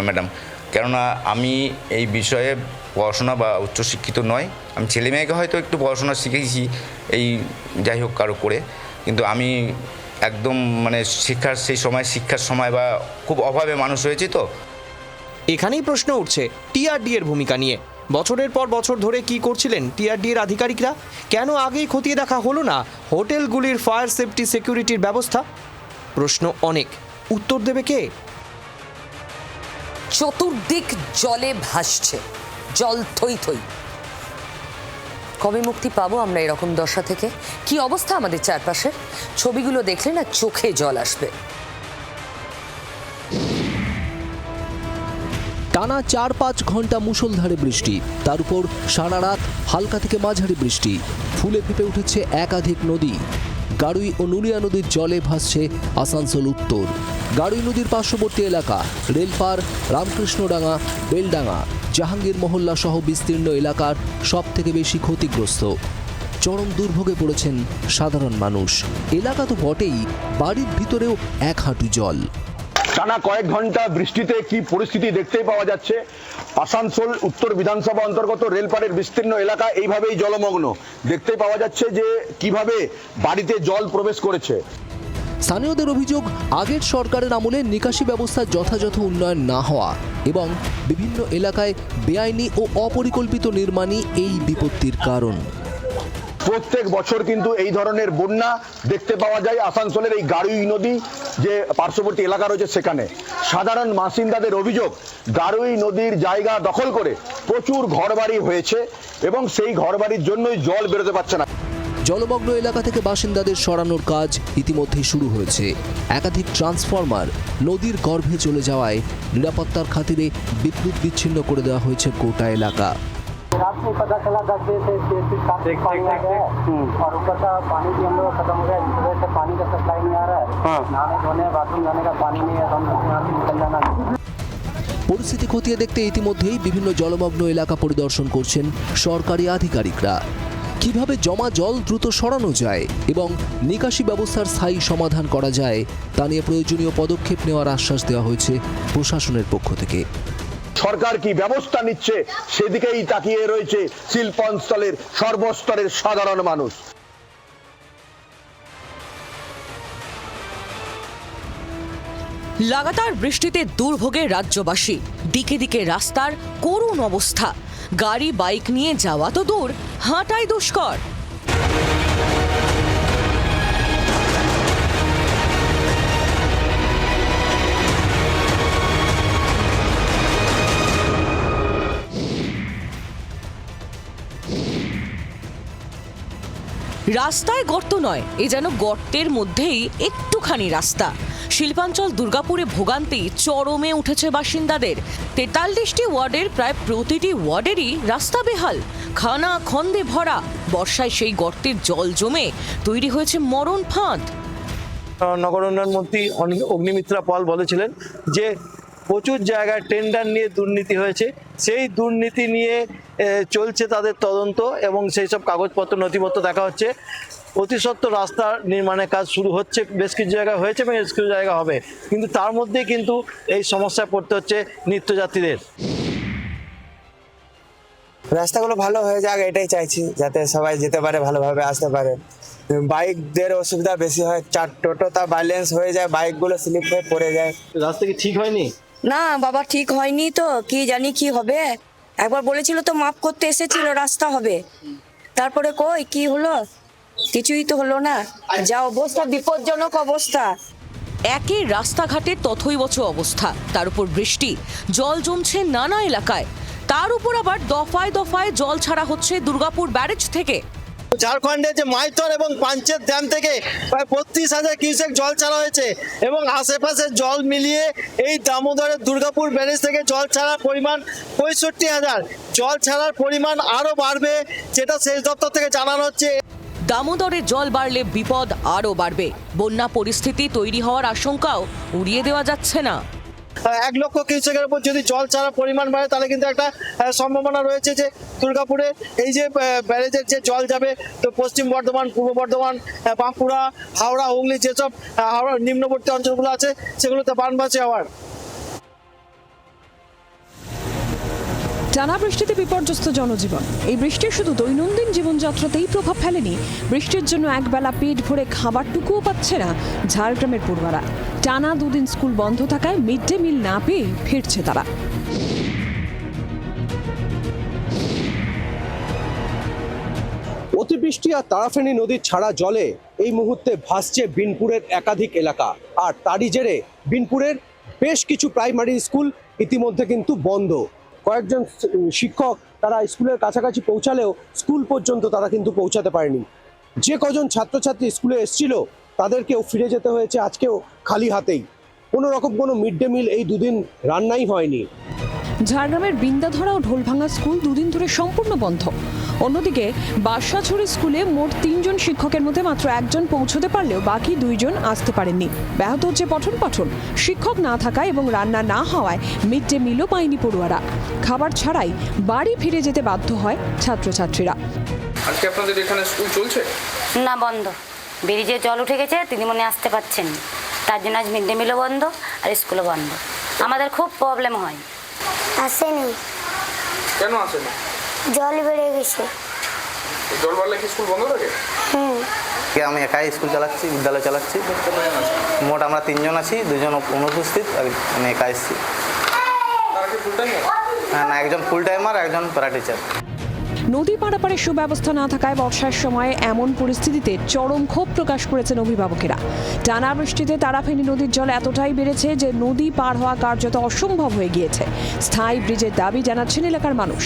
ম্যাডাম, কেননা আমি এই বিষয়ে পড়াশোনা বা উচ্চশিক্ষিত নয়। আমি ছেলে মেয়েকে হয়তো একটু পড়াশোনা শিখেছি, এই যাই হোক কারো করে, কিন্তু আমি একদম মানে শিক্ষার সময় বা খুব অভাবে মানুষ হয়েছি। তো এখানেই প্রশ্ন উঠছে টিআরডি এর ভূমিকা নিয়ে। বছরের পর বছর ধরে কি করছিলেন টিআরডি এর আধিকারিকরা? কেন আগেই খতিয়ে দেখা হলো না হোটেলগুলির ফায়ার সেফটি সিকিউরিটির ব্যবস্থা? প্রশ্ন অনেক, উত্তর দেবে কে? চতুর্দিক জলে ভাসছে, জল থই থই। কবে মুক্তি পাবো আমরা এরকম দশা থেকে? কি অবস্থা আমাদের চারপাশের? ছবিগুলো দেখলে না চোখে জল আসবে। টানা 4-5 ঘন্টা মুষলধারে বৃষ্টি, তার উপর সারা রাত হালকা থেকে মাঝারি বৃষ্টি। ফুলে ফেপে উঠেছে একাধিক নদী। গাড়ুই ও নুলিয়া নদীর জলে ভাসছে আসানসোল উত্তর। গাড়ুই নদীর পার্শ্ববর্তী এলাকা রেলপার, রামকৃষ্ণডাঙ্গা, বেলডাঙ্গা, জাহাঙ্গীর মহল্লা সহ বিস্তীর্ণ এলাকার সব থেকে বেশি ক্ষতিগ্রস্ত। চরম দুর্ভোগে পড়েছেন সাধারণ মানুষ। এলাকা তো বটেই, বাড়ির ভিতরেও 1 হাঁটু জল। টানা কয়েক ঘন্টা বৃষ্টিতে কি পরিস্থিতি দেখতেই পাওয়া যাচ্ছে। আসানসোল উত্তর বিধানসভা অন্তর্গত রেলপাড়ের বিস্তীর্ণ এলাকা এইভাবেই জলমগ্ন। দেখতেই পাওয়া যাচ্ছে যে কিভাবে বাড়িতে জল প্রবেশ করেছে। স্থানীয়দের অভিযোগ, আগের সরকারের আমলে নিকাশি ব্যবস্থার যথাযথ উন্নয়ন না হওয়া এবং বিভিন্ন এলাকায় বেআইনি ও অপরিকল্পিত নির্মাণই এই বিপত্তির কারণ। প্রত্যেক বছর কিন্তু এই ধরনের বন্যা দেখতে পাওয়া যায় আসানসোলের এই গাড়ুই নদী যে পার্শ্ববর্তী এলাকা রয়েছে সেখানে। সাধারণ বাসিন্দাদের অভিযোগ, গাড়ুই নদীর জায়গা দখল করে প্রচুর ঘরবাড়ি হয়েছে এবং সেই ঘরবাড়ির জন্যই জল বেরোতে পারছে না। জলমগ্ন এলাকা থেকে বাসিন্দাদের সরানোর কাজ ইতিমধ্যেই শুরু হয়েছে। একাধিক ট্রান্সফরমার নদীর গর্ভে চলে যাওয়ায় নিরাপত্তার খাতিরে বিদ্যুৎ বিচ্ছিন্ন করে দেওয়া হয়েছে গোটা এলাকা। रात में पता चला 10 बजे से पानी आ गया और ऊपर का पानी भी हम लोग खत्म हो गया, जिस वजह से पानी का सप्लाई नहीं आ रहा है। नहाने धोने बाथरूम जाने का पानी नहीं है, हम यहाँ से निकल जाना। পরিস্থিতি খতিয়ে দেখতে ইতিমধ্যেই বিভিন্ন জলমগ্ন এলাকা পরিদর্শন করছেন সরকারি আধিকারিকরা। কিভাবে জমা জল দ্রুত সরানো যায় এবং নিকাশি ব্যবস্থার স্থায়ী সমাধান করা যায় তা নিয়ে প্রয়োজনীয় পদক্ষেপ নেওয়ার আশ্বাস দেওয়া হয়েছে প্রশাসনের পক্ষ থেকে। সরকার কি ব্যবস্থা নিচ্ছে সেদিকেই তাকিয়ে রয়েছে শিল্পাঞ্চলের সর্বস্তরের সাধারণ মানুষ। লাগাতার বৃষ্টিতে দুর্ভোগে রাজ্যবাসী, দিকে দিকে রাস্তার করুণ অবস্থা। গাড়ি বাইক নিয়ে যাওয়া তো দূর, হাঁটাই দুষ্কর। রাস্তায় গর্ত নয়, এ যেন গর্তের মধ্যেই একটুখানি রাস্তা। শিল্পাঞ্চল দুর্গাপুরে ভোগান্তি চরমে উঠেছে বাসিন্দাদের। 43টি ওয়ার্ডের প্রায় প্রতিটি ওয়ার্ডেরই রাস্তা বেহাল, খানা খন্দে ভরা। বর্ষায় সেই গর্তের জল জমে তৈরি হয়েছে মরণ ফাঁদ। নগর উন্নয়ন মন্ত্রী অগ্নিমিত্রা পল বলেছিলেন যে প্রচুর জায়গায় টেন্ডার নিয়ে দুর্নীতি হয়েছে, সেই দুর্নীতি নিয়ে চলছে তাদের তদন্ত এবং সেই সব কাগজপত্র নথিপত্র দেখা হচ্ছে। অতি সত্বর রাস্তা নির্মাণের কাজ শুরু হচ্ছে, বেশ কিছু জায়গায় হয়েছে এবং বেশ কিছু জায়গা হবে, কিন্তু তার মধ্যে কিন্তু এই সমস্যায় পড়তে হচ্ছে নিত্যযাত্রীদের। রাস্তাগুলো ভালো হয়ে যাক এটাই চাইছি, যাতে সবাই যেতে পারে, ভালোভাবে আসতে পারে। বাইকদের অসুবিধা বেশি হয়, টোটোটা ব্যালেন্স হয়ে যায়, বাইকগুলো স্লিপ হয়ে পড়ে যায়। রাস্তা কি ঠিক হয়নি? না বাবা, ঠিক হয়নি তো, কি জানি কি হবে। একবার বলেছিল তো মাপ করতে এসেছিল, রাস্তা হবে, তারপরে কই কি হলো? কিছুই তো হলো না। যা অবস্থা, বিপজ্জনক অবস্থা। একে রাস্তাঘাটে তথৈবচ অবস্থা, তার উপর বৃষ্টি, জল জমছে নানা এলাকায়। তার উপর আবার দফায় দফায় জল ছাড়া হচ্ছে দুর্গাপুর ব্যারেজ থেকে। ঝাড়খণ্ডে যে মাইথন এবং পাঞ্চেত ড্যাম থেকে প্রায় 32,000 কিউসেক জল ছাড়া হয়েছে এবং আশেপাশের জল মিলিয়ে এই দামোদরের দুর্গাপুর ব্যারেজ থেকে জল ছাড়ার পরিমাণ 65,000। জল ছাড়ার পরিমাণ আরও বাড়বে, যেটা সেচ দপ্তর থেকে জানানো হচ্ছে। দামোদরে জল বাড়লে বিপদ আরও বাড়বে। বন্যা পরিস্থিতি তৈরি হওয়ার আশঙ্কাও উড়িয়ে দেওয়া যাচ্ছে না। 1 লক্ষ কিউসেকের উপর যদি জল ছাড়ার পরিমাণ বাড়ে তাহলে কিন্তু একটা সম্ভাবনা রয়েছে যে দুর্গাপুরে এই যে ব্যারেজের যে জল যাবে, তো পশ্চিম বর্ধমান, পূর্ব বর্ধমান, বাঁকুড়া, হাওড়া, হুগলি, যেসব হাওড়া নিম্নবর্তী অঞ্চলগুলো আছে সেগুলোতে বানভাসি হওয়ার। টানা বৃষ্টিতে বিপর্যস্ত জনজীবন। এই বৃষ্টি শুধু দৈনন্দিন জীবনযাত্রাতেই প্রভাব ফেলেনি, বৃষ্টির জন্য একবেলা পেট ভরে খাবারটুকুও পাচ্ছে না ঝাড়গ্রামের পড়ুয়ারা। টানা 2 দিন স্কুল বন্ধ থাকায় মিড ডে মিল না পেয়ে ফিরছে তারা। অতিবৃষ্টি আর তারাফেনী নদীর ছাড়া জলে এই মুহূর্তে ভাসছে বিনপুরের একাধিক এলাকা, আর তারই জেরে বিনপুরের বেশ কিছু প্রাইমারি স্কুল ইতিমধ্যে কিন্তু বন্ধ। কয়েকজন শিক্ষক তারা স্কুলের কাছাকাছি পৌঁছালেও স্কুল পর্যন্ত তারা কিন্তু পৌঁছাতে পারেনি। যে কজন ছাত্রছাত্রী স্কুলে এসেছিল তাদেরকেও ফিরে যেতে হয়েছে আজকেও খালি হাতেই। কোনো রকম কোনো মিড ডে মিল এই 2 দিন রান্নাই হয়নি। ঝাড়গ্রামের বিন্দাধরা ও ঢোলভাঙা স্কুল 2 দিন ধরে সম্পূর্ণ বন্ধ। অন্যদিকে বাসাছড়ি স্কুলে মোট 3 জন শিক্ষকের মধ্যে মাত্র 1 জন পৌঁছতে পারলেও বাকি 2 জন আসতে পারেননি। ব্যাহত হচ্ছে পঠন পাঠন। শিক্ষক না থাকায় এবং রান্না না হওয়ায় মিড ডে মিলও পায়নি পড়ুয়ারা। খাবার ছাড়াই বাড়ি ফিরে যেতে বাধ্য হয় ছাত্রছাত্রীরা। আজকে আপনাদের এখানে স্কুল চলছে না? বন্ধ, ব্রিজে জল উঠে গেছে, দিদিমণি আসতে পারছেন, তার জন্য আজ মিড ডে মিলও বন্ধ আর স্কুলও বন্ধ। আমাদের খুব প্রবলেম হয়। আসেনি। কেন আসেনি? জল বেড়ে গেছে। জল বাড়লে কি স্কুল বন্ধ থাকে? আমি একাই স্কুল চালাচ্ছি, বিদ্যালয় চালাচ্ছি। মোট আমরা 3 জন আছি, 2 জন অনুপস্থিত, আমি একা এসেছি। না, একজন ফুল টাইমার, একজন প্যারা টিচার। নদী পারাপারের সুব্যবস্থা না থাকায় বর্ষার সময় এমন পরিস্থিতিতে চরম ক্ষোভ প্রকাশ করেছেন অভিভাবকেরা। টানা বৃষ্টিতে তারাফেনী নদীর জল এতটাই বেড়েছে যে নদী পার হওয়া কার্যত অসম্ভব হয়ে গিয়েছে। স্থায়ী ব্রিজের দাবি জানাচ্ছেন এলাকার মানুষ।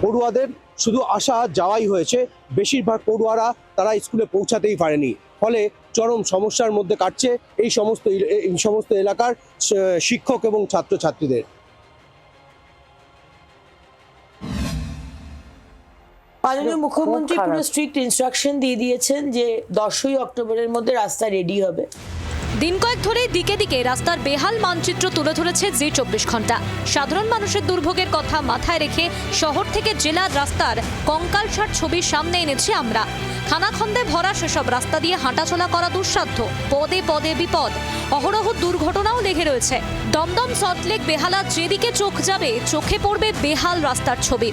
পড়ুয়াদের শুধু আসা যাওয়াই হয়েছে, বেশিরভাগ পড়ুয়ারা তারা স্কুলে পৌঁছাতেই পারেনি, ফলে চরম সমস্যার মধ্যে কাটছে এই সমস্ত এলাকার শিক্ষক এবং ছাত্রছাত্রীদের। মাননীয় মুখ্যমন্ত্রী পুরো স্ট্রিক্ট ইনস্ট্রাকশন দিয়ে দিয়েছেন যে 10ই অক্টোবরের মধ্যে রাস্তা রেডি হবে। দিন কয়েক ধরেই দিকে দিকে রাস্তার বেহাল মানচিত্র তুলে ধরেছে জি 24 ঘন্টা। সাধারণ মানুষের দুর্ভোগের কথা মাথায় রেখে শহর থেকে জেলার রাস্তার কঙ্কালসার ছবি সামনে এনেছি আমরা। খানাখন্দে ভরা সেসব রাস্তা দিয়ে হাঁটাচলা করা দুঃসাধ্য, পদে পদে বিপদ, অহরহ দুর্ঘটনাও লেগে রয়েছে। দমদম সল্টলেক বেহালা যেদিকে চোখ যাবে চোখে পড়বে বেহাল রাস্তার ছবি।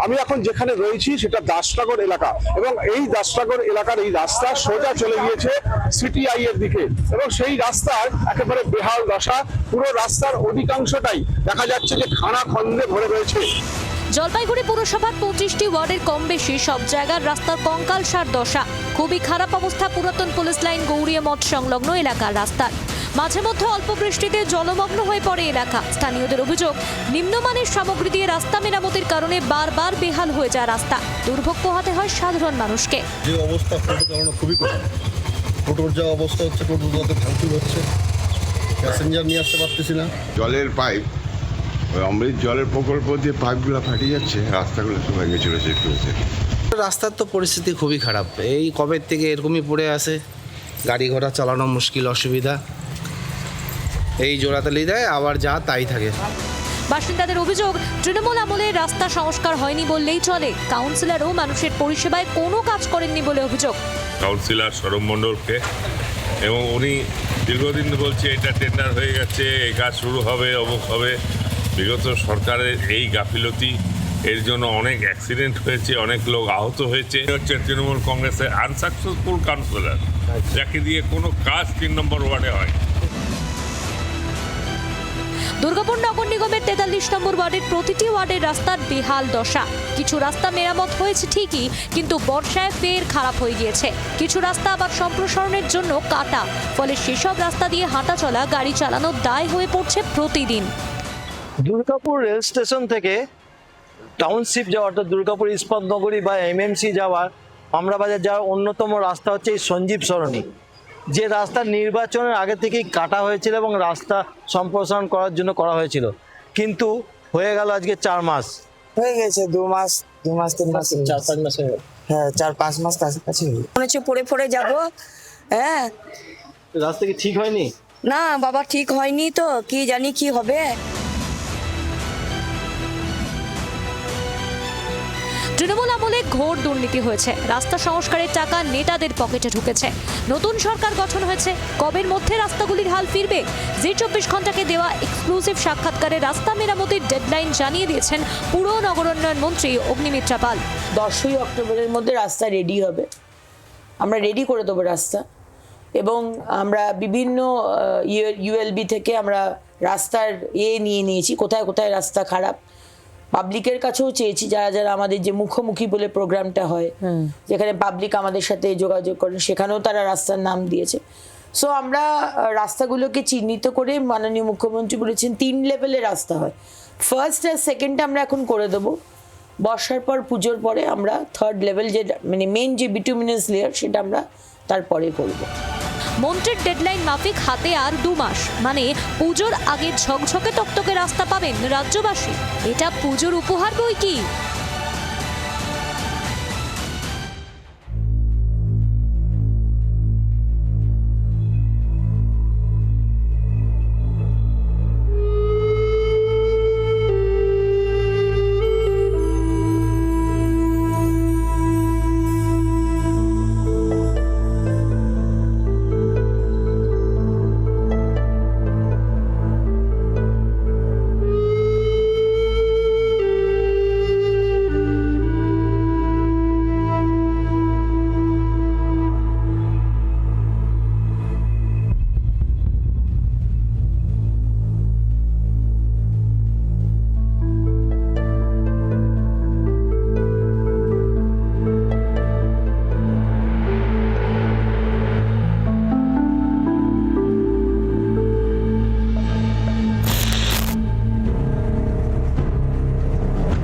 আমি এখন যেখানে রয়েছি সেটা দাসনগর এলাকা এবং এই দাসনগর এলাকার এই রাস্তা সোজা চলে গিয়েছে সিটিআই এর দিকে এবং সেই রাস্তার একেবারে বেহাল দশা। পুরো রাস্তার অধিকাংশটাই দেখা যাচ্ছে যে খানা খন্দে ভরে রয়েছে। জলপাইগুড়ি পুরসভার 25টি ওয়ার্ডের কম বেশি সব জায়গার রাস্তার কঙ্কালসার দশা। খুবই খারাপ অবস্থা পুরাতন পুলিশ লাইন গৌরিয়া মঠ সংলগ্ন এলাকার রাস্তার। মাঝে মধ্যে অল্প বৃষ্টিতে জলমগ্ন হয়ে পড়ে এলাকা। স্থানীয়দের অভিযোগ, নিম্নমানের সামগ্রী দিয়ে রাস্তা মেরামতির কারণে বারবার বেহাল হয়ে যায় রাস্তা। দুর্ভোগ পোহাতে হয় সাধারণ মানুষকে। যে অবস্থা টোটো চালানো খুবই কঠিন। টোটোর যা অবস্থা হচ্ছে, টোটোগুলোতে ভাঙচুর হচ্ছে, প্যাসেঞ্জার নিয়ে আসতে পারতেছি না। জলের পাইপ, অমৃত জলের প্রকল্প দিয়ে পাইপগুলো ফাটে যাচ্ছে, রাস্তাগুলো সব ভেঙে চলেছে একটু। রাস্তার তো পরিস্থিতি খুবই খারাপ। এই কবে থেকে এরকমই পড়ে আছে, গাড়ি ঘোড়া চালানো মুশকিল, অসুবিধা। এই জোড়াতালি দেয়, আবার যা তাই থাকে। বাসিন্দাদের অভিযোগ, তৃণমূল আমলে রাস্তা সংস্কার হয়নি বললেই চলে। কাউন্সিলরও মানুষের পরিষেবায় কোনো কাজ করেননি বলে অভিযোগ। কাউন্সিলর সৌরভ মণ্ডলকে, এবং উনি দীর্ঘদিন বলছে এটা টেন্ডার হয়ে গেছে, এই কাজ শুরু হবে, অমুক হবে। বিগত সরকারের এই গাফিলতি, এর জন্য অনেক অ্যাক্সিডেন্ট হয়েছে, অনেক লোক আহত হয়েছে। হচ্ছে তৃণমূল কংগ্রেসের আনসাকসেসফুল কাউন্সিলর, যাকে দিয়ে কোনো কাজ 3 নম্বর ওয়ার্ডে হয়। দুর্গাপুর নগর নিগমের 43 নম্বর ওয়ার্ডের প্রতিটি ওয়ার্ডের রাস্তার বেহাল দশা। কিছু রাস্তা মেরামত হয়েছে ঠিকই, কিন্তু বর্ষায় ফের খারাপ হয়ে গিয়েছে। কিছু রাস্তা আবার সম্প্রসারণের জন্য কাটা, ফলে সেসব রাস্তা দিয়ে হাঁটা চলা, গাড়ি চালানোর দায় হয়ে পড়ছে প্রতিদিন। দুর্গাপুর রেল স্টেশন থেকে টাউনশিপ যাওয়া, অর্থাৎ দুর্গাপুর ইস্পাত নগরী বা এমএমসি যাওয়ার, আমরাবাজার যাওয়ার অন্যতম রাস্তা হচ্ছে এই সঞ্জীব সরণি, যে রাস্তা নির্বাচনের আগে থেকেই কাটা হয়েছিল এবং রাস্তা সম্প্রসারণ করার জন্য করা হয়েছিল, কিন্তু হয়ে গেল আজকে 4 মাস হয়ে গেছে। 2 মাস 3 মাস 4-5 মাস হয়ে গেল। হ্যাঁ, 4-5 মাস কাছাকাছি হলো। মনে হচ্ছে পড়ে পড়ে যাবো। হ্যাঁ, রাস্তা কি ঠিক হয়নি? না বাবা, ঠিক হয়নি তো, কি জানি কি হবে। তৃণমূল আমলে ঘোর দুর্নীতি হয়েছে। রাস্তা সংস্কারের টাকা নেতাদের পকেটে ঢুকেছে। নতুন সরকার গঠন হয়েছে, কবের মধ্যে রাস্তাগুলির হাল ফিরবে? জি24 ঘন্টাকে দেওয়া এক্সক্লুসিভ সাক্ষাৎকারে রাস্তা মেরামতির ডেডলাইন জানিয়ে দিয়েছেন পুর নগরোন্নয়ন মন্ত্রী অগ্নিমিত্রা পাল। 10ই অক্টোবরের মধ্যে রাস্তা রেডি হবে। আমরা রেডি করে দেবো রাস্তা, এবং আমরা বিভিন্ন ইউএলবি থেকে আমরা রাস্তার নিয়ে নিয়েছি, কোথায় কোথায় রাস্তা খারাপ। পাবলিকের কাছেও চেয়েছি, যারা যারা আমাদের যে মুখোমুখি বলে প্রোগ্রামটা হয়, যেখানে পাবলিক আমাদের সাথে যোগাযোগ করেন, সেখানেও তারা রাস্তার নাম দিয়েছে। সো আমরা রাস্তাগুলোকে চিহ্নিত করে, মাননীয় মুখ্যমন্ত্রী বলেছেন 3 লেভেলের রাস্তা হয়। ফার্স্ট আর সেকেন্ডটা আমরা এখন করে দেবো। বর্ষার পর, পুজোর পরে আমরা 3rd লেভেল, যে মানে মেন যে বিটুমিনাস লেয়ার, সেটা আমরা তারপরে করবো। মন্ত্রীর ডেডলাইন মাফিক হাতে আর 2 মাস, মানে পুজোর আগে ঝকঝকে তকতকে রাস্তা পাবেন রাজ্যবাসী। এটা পুজোর উপহার বই কি?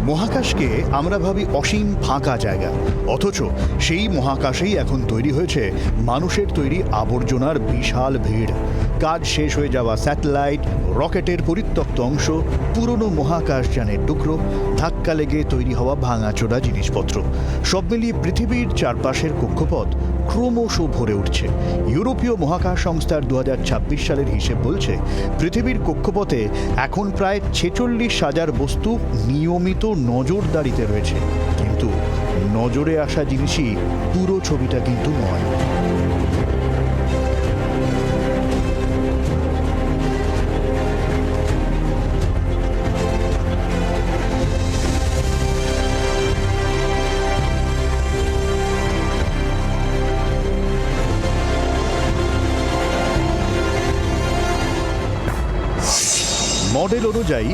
মহাকাশকে আমরা ভাবি অসীম ফাঁকা জায়গা, অথচ সেই মহাকাশেই এখন তৈরি হয়েছে মানুষের তৈরি আবর্জনার বিশাল ভিড়। কাজ শেষ হয়ে যাওয়া স্যাটেলাইট, রকেটের পরিত্যক্ত অংশ, পুরনো মহাকাশযানের টুকরো, ধাক্কা লেগে তৈরি হওয়া ভাঙাচোরা জিনিসপত্র, সব মিলিয়ে পৃথিবীর চারপাশের কক্ষপথ ক্রমশ ভরে উঠছে। ইউরোপীয় মহাকাশ সংস্থার 2026 সালের হিসেব বলছে, পৃথিবীর কক্ষপথে এখন প্রায় 46,000 বস্তু নিয়মিত নজরদারিতে রয়েছে। কিন্তু নজরে আসা জিনিসই পুরো ছবিটা কিন্তু নয়। মডেল অনুযায়ী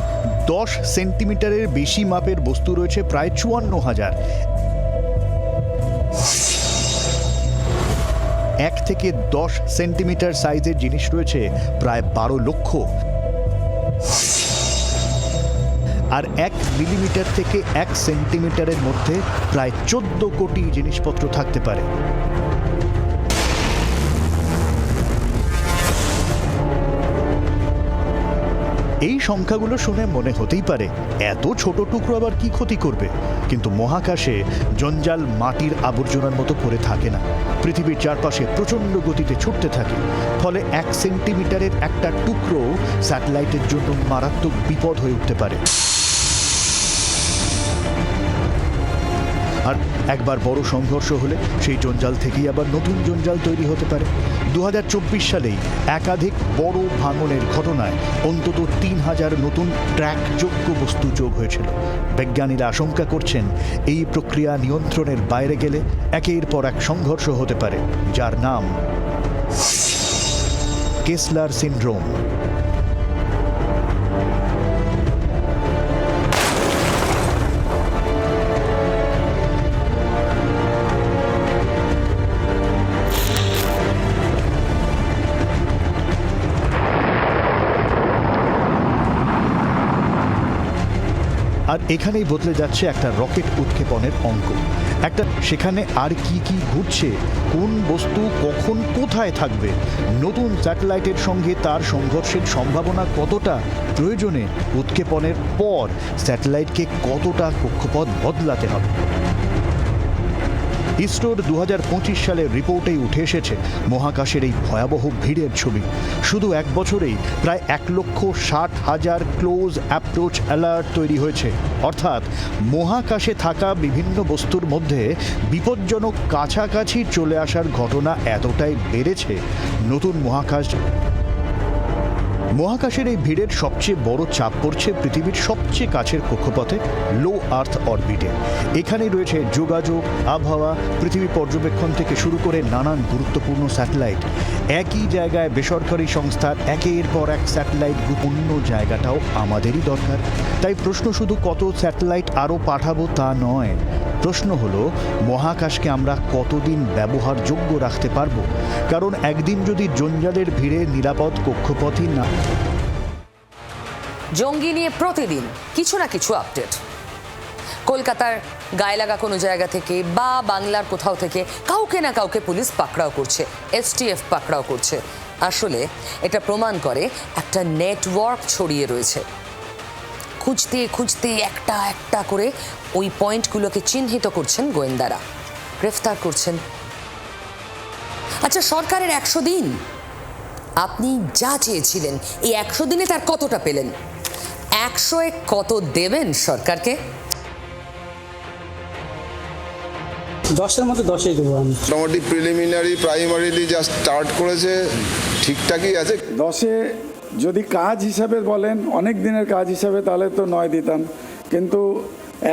10 সেন্টিমিটারের বেশি মাপের বস্তু রয়েছে প্রায় 54,000। 1 থেকে 10 সেন্টিমিটার সাইজের জিনিস রয়েছে প্রায় 12 লক্ষ। আর 1 মিলিমিটার থেকে 1 সেন্টিমিটারের মধ্যে প্রায় 14 কোটি জিনিসপত্র থাকতে পারে। এই সংখ্যাগুলো শুনে মনে হতেই পারে এত ছোট টুকরো আবার কি ক্ষতি করবে, কিন্তু মহাকাশে জঞ্জাল মাটির আবর্জনার মতো পড়ে থাকে না। পৃথিবীর চারপাশে প্রচণ্ড গতিতে ছুটতে থাকে, ফলে 1 সেন্টিমিটারের একটা টুকরো স্যাটেলাইটের জন্য মারাত্মক বিপদ হয়ে উঠতে পারে। আর একবার বড় সংঘর্ষ হলে সেই জঞ্জাল থেকেই আবার নতুন জঞ্জাল তৈরি হতে পারে। 2024 সালেই একাধিক বড় ভাঙনের ঘটনায় অন্তত 3000 নতুন ট্র্যাকযোগ্য বস্তু যোগ হয়েছিল। বিজ্ঞানীরা আশঙ্কা করছেন এই প্রক্রিয়া নিয়ন্ত্রণের বাইরে গেলে একের পর এক সংঘর্ষ হতে পারে, যার নাম কেসলার সিনড্রোম। আর এখানেই বদলে যাচ্ছে একটা রকেট উৎক্ষেপণের অঙ্ক। সেখানে আর কি কি ঘুরছে, কোন বস্তু কখন কোথায় থাকবে, নতুন স্যাটেলাইটের সঙ্গে তার সংঘর্ষের সম্ভাবনা কতটা, প্রয়োজনে উৎক্ষেপণের পর স্যাটেলাইটকে কতটা কক্ষপথ বদলাতে হবে। ইসরোর 2025 সালের রিপোর্টেই উঠে এসেছে মহাকাশের এই ভয়াবহ ভিড়ের ছবি। শুধু 1 বছরেই প্রায় 1,60,000 ক্লোজ অ্যাপ্রোচ অ্যালার্ট তৈরি হয়েছে। অর্থাৎ মহাকাশে থাকা বিভিন্ন বস্তুর মধ্যে বিপজ্জনক কাছাকাছি চলে আসার ঘটনা এতটাই বেড়েছে। নতুন মহাকাশের এই ভিড়ের সবচেয়ে বড় চাপ পড়ছে পৃথিবীর সবচেয়ে কাছের কক্ষপথে, লো আর্থ অরবিটে। এখানে রয়েছে যোগাযোগ, আবহাওয়া, পৃথিবী পর্যবেক্ষণ থেকে শুরু করে নানান গুরুত্বপূর্ণ স্যাটেলাইট। একই জায়গায় বেসরকারি সংস্থার একের পর এক স্যাটেলাইট, অন্য জায়গাটাও আমাদেরই দরকার। তাই প্রশ্ন শুধু কত স্যাটেলাইট আরও পাঠাবো তা নয়, প্রশ্ন হলো মহাকাশকে আমরা কতদিন ব্যবহারযোগ্য রাখতে পারবো। কারণ একদিন যদি জঞ্জালের ভিড়ে নিরাপদ কক্ষপথই না। জঙ্গি নিয়ে প্রতিদিন কিছু না কিছু আপডেট। কলকাতার গায়ে লাগা কোনো জায়গা থেকে বা বাংলার কোথাও থেকে কাউকে না কাউকে পুলিশ পাকড়াও করছে, STF পাকড়াও করছে। আসলে এটা প্রমাণ করে একটা নেটওয়ার্ক ছড়িয়ে রয়েছে। খুঁজতে খুঁজতে একটা একটা করে ওই পয়েন্টগুলোকে চিহ্নিত করছেন গোয়েন্দারা, গ্রেফতার করছেন। আচ্ছা, সরকারের 100 দিন, আপনি যা চেয়েছিলেন এই 100 দিনে তার কতটা পেলেন? 100-এ কত দেবেন সরকারকে? 10-এর মধ্যে 10-ই দেবো আমি। মোটামুটি প্রিলিমিনারি প্রাইমারিলি যা স্টার্ট করেছে ঠিকঠাকই আছে। 10-এ যদি কাজ হিসাবে বলেন, অনেক দিনের কাজ হিসাবে, তাহলে তো 9 দিতাম, কিন্তু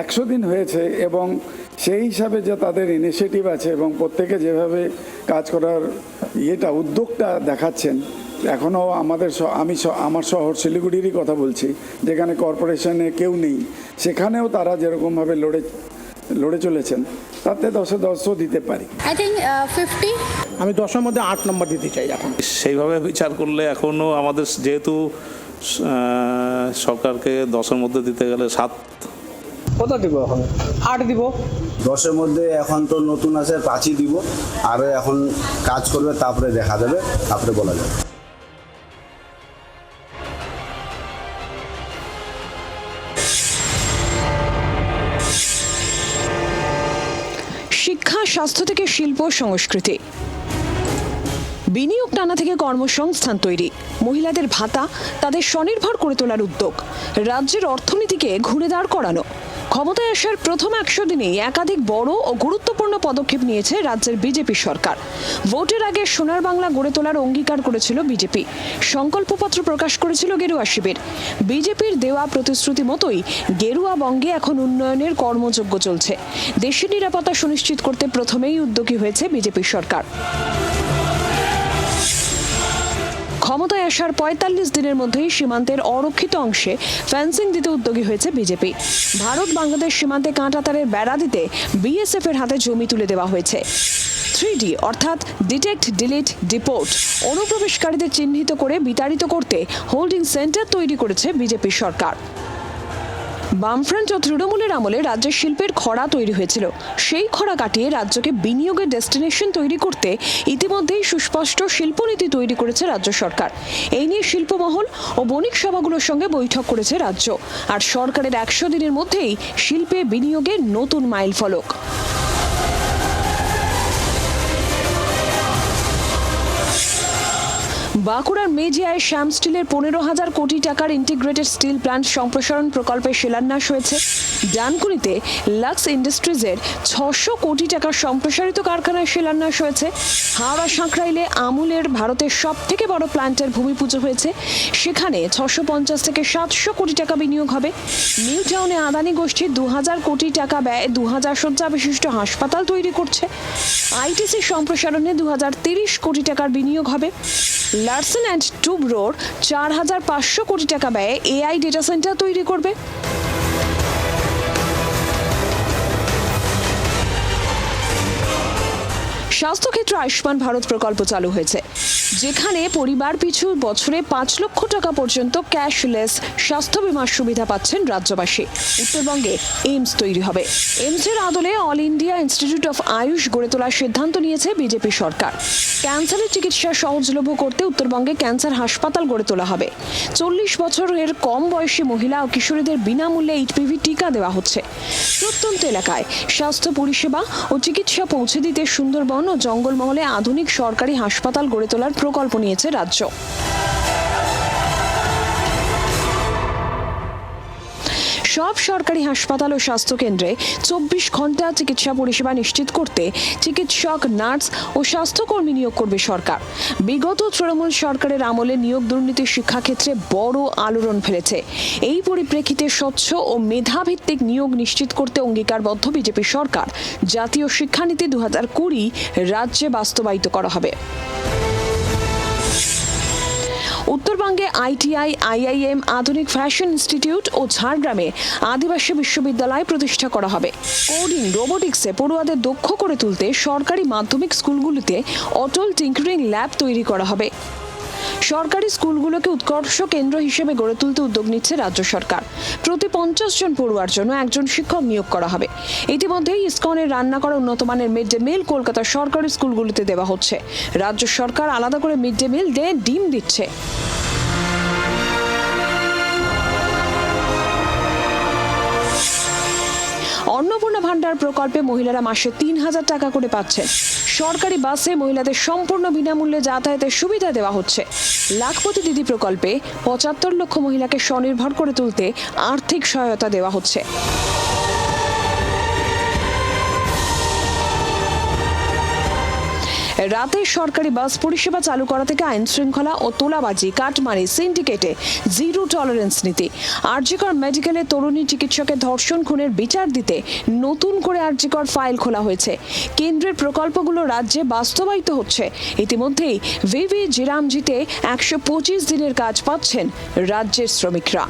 100 দিন হয়েছে এবং সেই হিসাবে যে তাদের ইনিশিয়েটিভ আছে এবং প্রত্যেকে যেভাবে কাজ করার উদ্যোগটা দেখাচ্ছেন। এখনও আমার শহর শিলিগুড়িরই কথা বলছি, যেখানে কর্পোরেশনে কেউ নেই, সেখানেও তারা যেরকমভাবে লড়ে চলেছেন, তাতে 10-এ 10ও দিতে পারি। I think 50। আমি 10-এর মধ্যে 8 নম্বর দিতে চাই। এখন সেইভাবে বিচার করলে এখনও আমাদের যেহেতু সরকারকে 10-এর মধ্যে দিতে গেলে 7। কত দিব? এখন 8 দিব। 10-এর মধ্যে এখন তো নতুন আছে, 5ই দিব। আর এখন কাজ করবে, তারপরে দেখা যাবে, তারপরে বলা যাবে। শিক্ষা, স্বাস্থ্য থেকে শিল্প সংস্কৃতি, বিনিয়োগ টানা থেকে কর্মসংস্থান তৈরি, মহিলাদের ভাতা, তাদের স্বনির্ভর করে তোলার উদ্যোগ, রাজ্যের অর্থনীতিকে ঘুরে দাঁড় করানো। ক্ষমতায় আসার প্রথম 100 দিনেই একাধিক বড় ও গুরুত্বপূর্ণ পদক্ষেপ নিয়েছে রাজ্যের বিজেপি সরকার। ভোটের আগে সোনার বাংলা গড়ে তোলার অঙ্গীকার করেছিল বিজেপি, সংকল্পপত্র প্রকাশ করেছিল গেরুয়া শিবির। বিজেপির দেওয়া প্রতিশ্রুতি মতোই গেরুয়া বঙ্গে এখন উন্নয়নের কর্মযজ্ঞ চলছে। দেশের নিরাপত্তা সুনিশ্চিত করতে প্রথমেই উদ্যোগী হয়েছে বিজেপি সরকার। ক্ষমতায় আসার ৪৫ দিনের মধ্যেই সীমান্তের অরক্ষিত অংশে ফেন্সিং দিতে উদ্যোগী হয়েছে বিজেপি। ভারত বাংলাদেশ সীমান্তে কাঁটাতারের বেড়া দিতে বিএসএফ এর হাতে জমি তুলে দেওয়া হয়েছে। 3D অর্থাৎ ডিটেক্ট, ডিলিট, ডিপোর্ট অনুপ্রবেশকারীদের চিহ্নিত করে বিতাড়িত করতে হোল্ডিং সেন্টার তৈরি করেছে বিজেপি সরকার। বামফ্রন্ট ও তৃণমূলের আমলে রাজ্যের শিল্পের খরা তৈরি হয়েছিল। সেই খরা কাটিয়ে রাজ্যকে বিনিয়োগের ডেস্টিনেশন তৈরি করতে ইতিমধ্যেই সুস্পষ্ট শিল্পনীতি তৈরি করেছে রাজ্য সরকার। এই নিয়ে শিল্পমহল ও বণিক সভাগুলোর সঙ্গে বৈঠক করেছে রাজ্য। আর সরকারের ১০০ দিনের মধ্যেই শিল্পে বিনিয়োগের নতুন মাইলফলক। বাঁকুড়ার মেজিয়ায় শ্যাম স্টিলের ১৫,০০০ কোটি টাকার ইন্টিগ্রেটেড স্টিল প্ল্যান্ট সম্প্রসারণ প্রকল্পের শিলান্যাস হয়েছে। ডানকুনিতে লাক্স ইন্ডাস্ট্রিজের ৬০০ কোটি টাকার সম্প্রসারিত কারখানার শিলান্যাস হয়েছে। হাওড়া সাঁকরাইলে আমুলের ভারতের সব থেকে বড় প্ল্যান্টের ভূমি পুজো হয়েছে। সেখানে ৬৫০ থেকে ৭০০ কোটি টাকা বিনিয়োগ হবে। নিউ টাউনে আদানি গোষ্ঠী ২০০০ কোটি টাকা ব্যয়ে ২০০০ শয্যা বিশিষ্ট হাসপাতাল তৈরি করছে। আইটিসি সম্প্রসারণে ২০৩০ কোটি টাকার বিনিয়োগ হবে। লার্সেন অ্যান্ড টুব্রোর ৪৫০০ কোটি টাকা ব্যয়ে এআই ডেটা সেন্টার তৈরি করবে। স্বাস্থ্যক্ষেত্রে আয়ুষ্মান ভারত প্রকল্প চালু হয়েছে, যেখানে পরিবার পিছু বছরে ৫ লক্ষ টাকা পর্যন্ত ক্যাশলেস স্বাস্থ্য বীমার সুবিধা পাচ্ছেন রাজ্যবাসী। উত্তরবঙ্গে এইমস তৈরি হবে। এইমসের আদলে all India institute of Ayush গড়ে তোলার সিদ্ধান্ত নিয়েছে বিজেপি সরকার। ক্যান্সারের চিকিৎসা সহজলভ্য করতে উত্তরবঙ্গে ক্যান্সার হাসপাতাল গড়ে তোলা হবে। ৪০ বছরের কম বয়সী মহিলা ও কিশোরীদের বিনামূল্যে এইচপিভি টিকা দেওয়া হচ্ছে। প্রত্যন্ত এলাকায় স্বাস্থ্য পরিষেবা ও চিকিৎসা পৌঁছে দিতে সুন্দরবন ও জঙ্গলমহলে আধুনিক সরকারি হাসপাতাল গড়ে তোলার প্রকল্প নিয়েছে রাজ্য। সব সরকারি হাসপাতাল ও স্বাস্থ্যকেন্দ্রে ২৪ ঘন্টা চিকিৎসা পরিষেবা নিশ্চিত করতে চিকিৎসক, নার্স ও স্বাস্থ্যকর্মী নিয়োগ করবে সরকার। বিগত তৃণমূল সরকারের আমলে নিয়োগ দুর্নীতি শিক্ষাক্ষেত্রে বড় আলোড়ন ফেলেছে। এই পরিপ্রেক্ষিতে স্বচ্ছ ও মেধাভিত্তিক নিয়োগ নিশ্চিত করতে অঙ্গীকারবদ্ধ বিজেপি সরকার। জাতীয় শিক্ষানীতি ২০২০ রাজ্যে বাস্তবায়িত করা হবে। উত্তরবঙ্গে আইটিআই, আইআইএম, আধুনিক ফ্যাশন ইনস্টিটিউট ও ঝাড়গ্রামে আদিবাসী বিশ্ববিদ্যালয় প্রতিষ্ঠা করা হবে। কোডিং, রোবোটিক্সে পড়ুয়াদের দক্ষ করে তুলতে সরকারি মাধ্যমিক স্কুলগুলিতে অটল টিঙ্কারিং ল্যাব তৈরি করা হবে। সরকারি স্কুলগুলোকে উৎকর্ষ কেন্দ্র হিসেবে গড়ে তুলতে উদ্যোগ নিচ্ছে রাজ্য সরকার। প্রতি ৫০ জন পড়ুয়ার জন্য একজন শিক্ষক নিয়োগ করা হবে। ইতিমধ্যেই ইসকনের রান্না করা উন্নতমানের মিড ডে মিল কলকাতার সরকারি স্কুলগুলিতে দেওয়া হচ্ছে। রাজ্য সরকার আলাদা করে মিড ডে মিল দিয়ে ডিম দিচ্ছে। অন্নপূর্ণা ভান্ডার প্রকল্পে মহিলারা মাসে ৩,০০০ টাকা করে পাচ্ছেন। সরকারি বাসে মহিলাদের সম্পূর্ণ বিনামূল্যে যাতায়াতের সুবিধা দেওয়া হচ্ছে। লাখপতি দিদি প্রকল্পে ৭৫ লক্ষ মহিলাকে স্বনির্ভর করে তুলতে আর্থিক সহায়তা দেওয়া হচ্ছে। রাতে সরকারি বাস পরিষেবা চালু করা থেকে আইন শৃঙ্খলা ও তোলাবাজি, কাটমারি, সিন্ডিকেটে জিরো টলারেন্স নীতি। আরজিকর মেডিকেলে তরুণী চিকিৎসকের ধর্ষণ খুনের বিচার দিতে নতুন করে আরজিকর ফাইল খোলা হয়েছে। কেন্দ্রের প্রকল্পগুলো রাজ্যে বাস্তবায়িত হচ্ছে। ইতিমধ্যেই ভিভি জিরামজিতে ১২৫ দিনের কাজ পাচ্ছেন রাজ্যের শ্রমিকরা।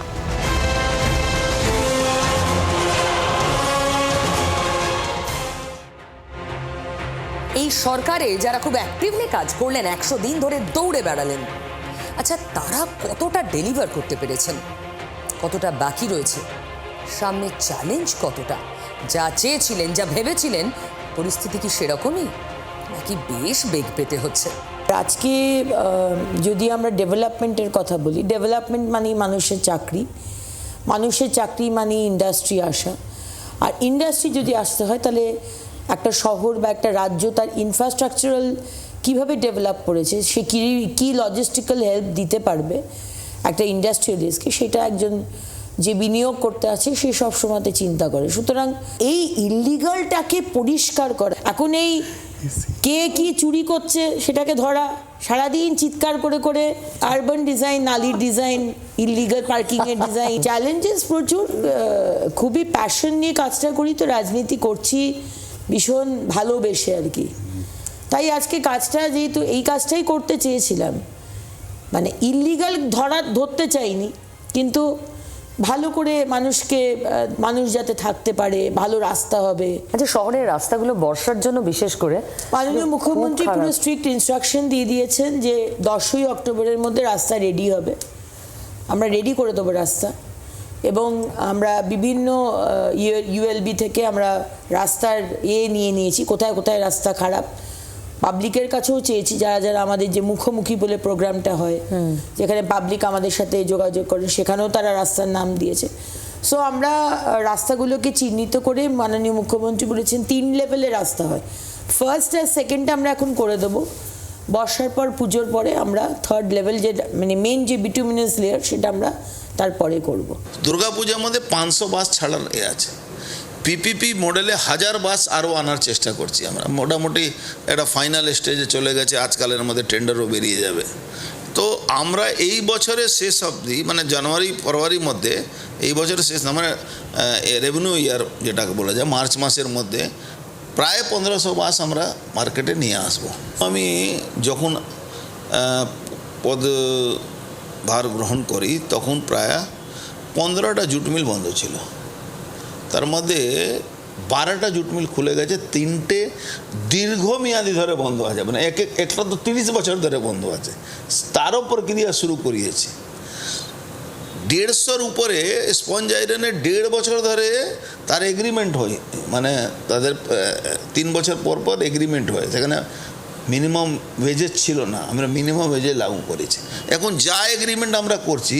এই সরকারে যারা খুব অ্যাক্টিভলি কাজ করলেন, ১০০ দিন ধরে দৌড়ে বেড়ালেন, আচ্ছা তারা কতটা ডেলিভার করতে পেরেছেন, কতটা বাকি রয়েছে, সামনে চ্যালেঞ্জ কতটা, যা চেয়েছিলেন, যা ভেবেছিলেন, পরিস্থিতি কি সেরকমই নাকি বেশ বেগ পেতে হচ্ছে? আজকে যদি আমরা ডেভেলপমেন্টের কথা বলি, ডেভেলপমেন্ট মানেই মানুষের চাকরি, মানুষের চাকরি মানে ইন্ডাস্ট্রি আসা। আর ইন্ডাস্ট্রি যদি আসতে হয় তাহলে একটা শহর বা একটা রাজ্য তার ইনফ্রাস্ট্রাকচারাল কীভাবে ডেভেলপ করেছে, সে কী লজিস্টিক্যাল হেল্প দিতে পারবে একটা ইন্ডাস্ট্রিয়ালিস্টকে, সেটা একজন যে বিনিয়োগ করতে আছে সে সবসময়তে চিন্তা করে। সুতরাং এই ইলিগালটাকে পরিষ্কার করা, এখন এই কে কি চুরি করছে সেটাকে ধরা, সারাদিন চিৎকার করে করে আরবান ডিজাইন, নালির ডিজাইন, ইলিগাল পার্কিংয়ের ডিজাইন, চ্যালেঞ্জেস প্রচুর। খুবই প্যাশন নিয়ে কাজটা করি, তো রাজনীতি করছি ভীষণ ভালোবেসে আর কি। তাই আজকে কাজটা যেহেতু এই কাজটাই করতে চেয়েছিলাম, মানে ইল্লিগাল ধরতে চাইনি, কিন্তু ভালো করে মানুষ যাতে থাকতে পারে, ভালো রাস্তা হবে। আচ্ছা, শহরের রাস্তাগুলো বর্ষার জন্য বিশেষ করে মাননীয় মুখ্যমন্ত্রী পুরো স্ট্রিক্ট ইনস্ট্রাকশন দিয়ে দিয়েছেন যে 10ই অক্টোবরের মধ্যে রাস্তা রেডি হবে, আমরা রেডি করে দেবো রাস্তা। এবং আমরা বিভিন্ন ইউএলবি থেকে আমরা রাস্তার নিয়ে নিয়েছি, কোথায় কোথায় রাস্তা খারাপ। পাবলিকের কাছেও চেয়েছি, যারা যারা আমাদের যে মুখোমুখি বলে প্রোগ্রামটা হয়, যেখানে পাবলিক আমাদের সাথে যোগাযোগ করে, সেখানেও তারা রাস্তার নাম দিয়েছে। সো আমরা রাস্তাগুলোকে চিহ্নিত করে মাননীয় মুখ্যমন্ত্রী বলেছেন 3 লেভেলের রাস্তা হয়। ফার্স্ট আর সেকেন্ডটা আমরা এখন করে দেবো, বর্ষার পর পুজোর পরে আমরা 3rd লেভেল যে মানে মেন যে বিটুমিনাস লেয়ার সেটা আমরা তারপরে করব। দুর্গাপূজার মধ্যে 500 বাস ছাড়ার আছে, পিপিপি মডেলে 1000 বাস আরও আনার চেষ্টা করছি আমরা। মোটামুটি একটা ফাইনাল স্টেজে চলে গেছে, আজকালের মধ্যে টেন্ডারও বেরিয়ে যাবে। তো আমরা এই বছরের শেষ অবধি, মানে জানুয়ারি ফেব্রুয়ারির মধ্যে, এই বছরের শেষ না, মানে রেভিনিউ ইয়ার যেটাকে বলা যায়, মার্চ মাসের মধ্যে প্রায় 1500 বাস আমরা মার্কেটে নিয়ে আসব। আমি যখন পদভার গ্রহণ করি তখন প্রায় 15টা জুট মিল বন্ধ ছিল, তার মধ্যে 12টা জুট মিল খুলে গেছে, 3টে দীর্ঘমেয়াদী ধরে বন্ধ আছে, মানে একটা তো 30 বছর ধরে বন্ধ আছে, তারও প্রক্রিয়া শুরু করিয়েছি। 150-র উপরে স্পঞ্জ আয়রনের 1.5 বছর ধরে তার এগ্রিমেন্ট হয়, মানে তাদের 3 বছর পর পর এগ্রিমেন্ট হয়, সেখানে মিনিমাম ওয়েজেস ছিল না, আমরা মিনিমাম ওয়েজে লাগু করেছি। এখন যা এগ্রিমেন্ট আমরা করছি,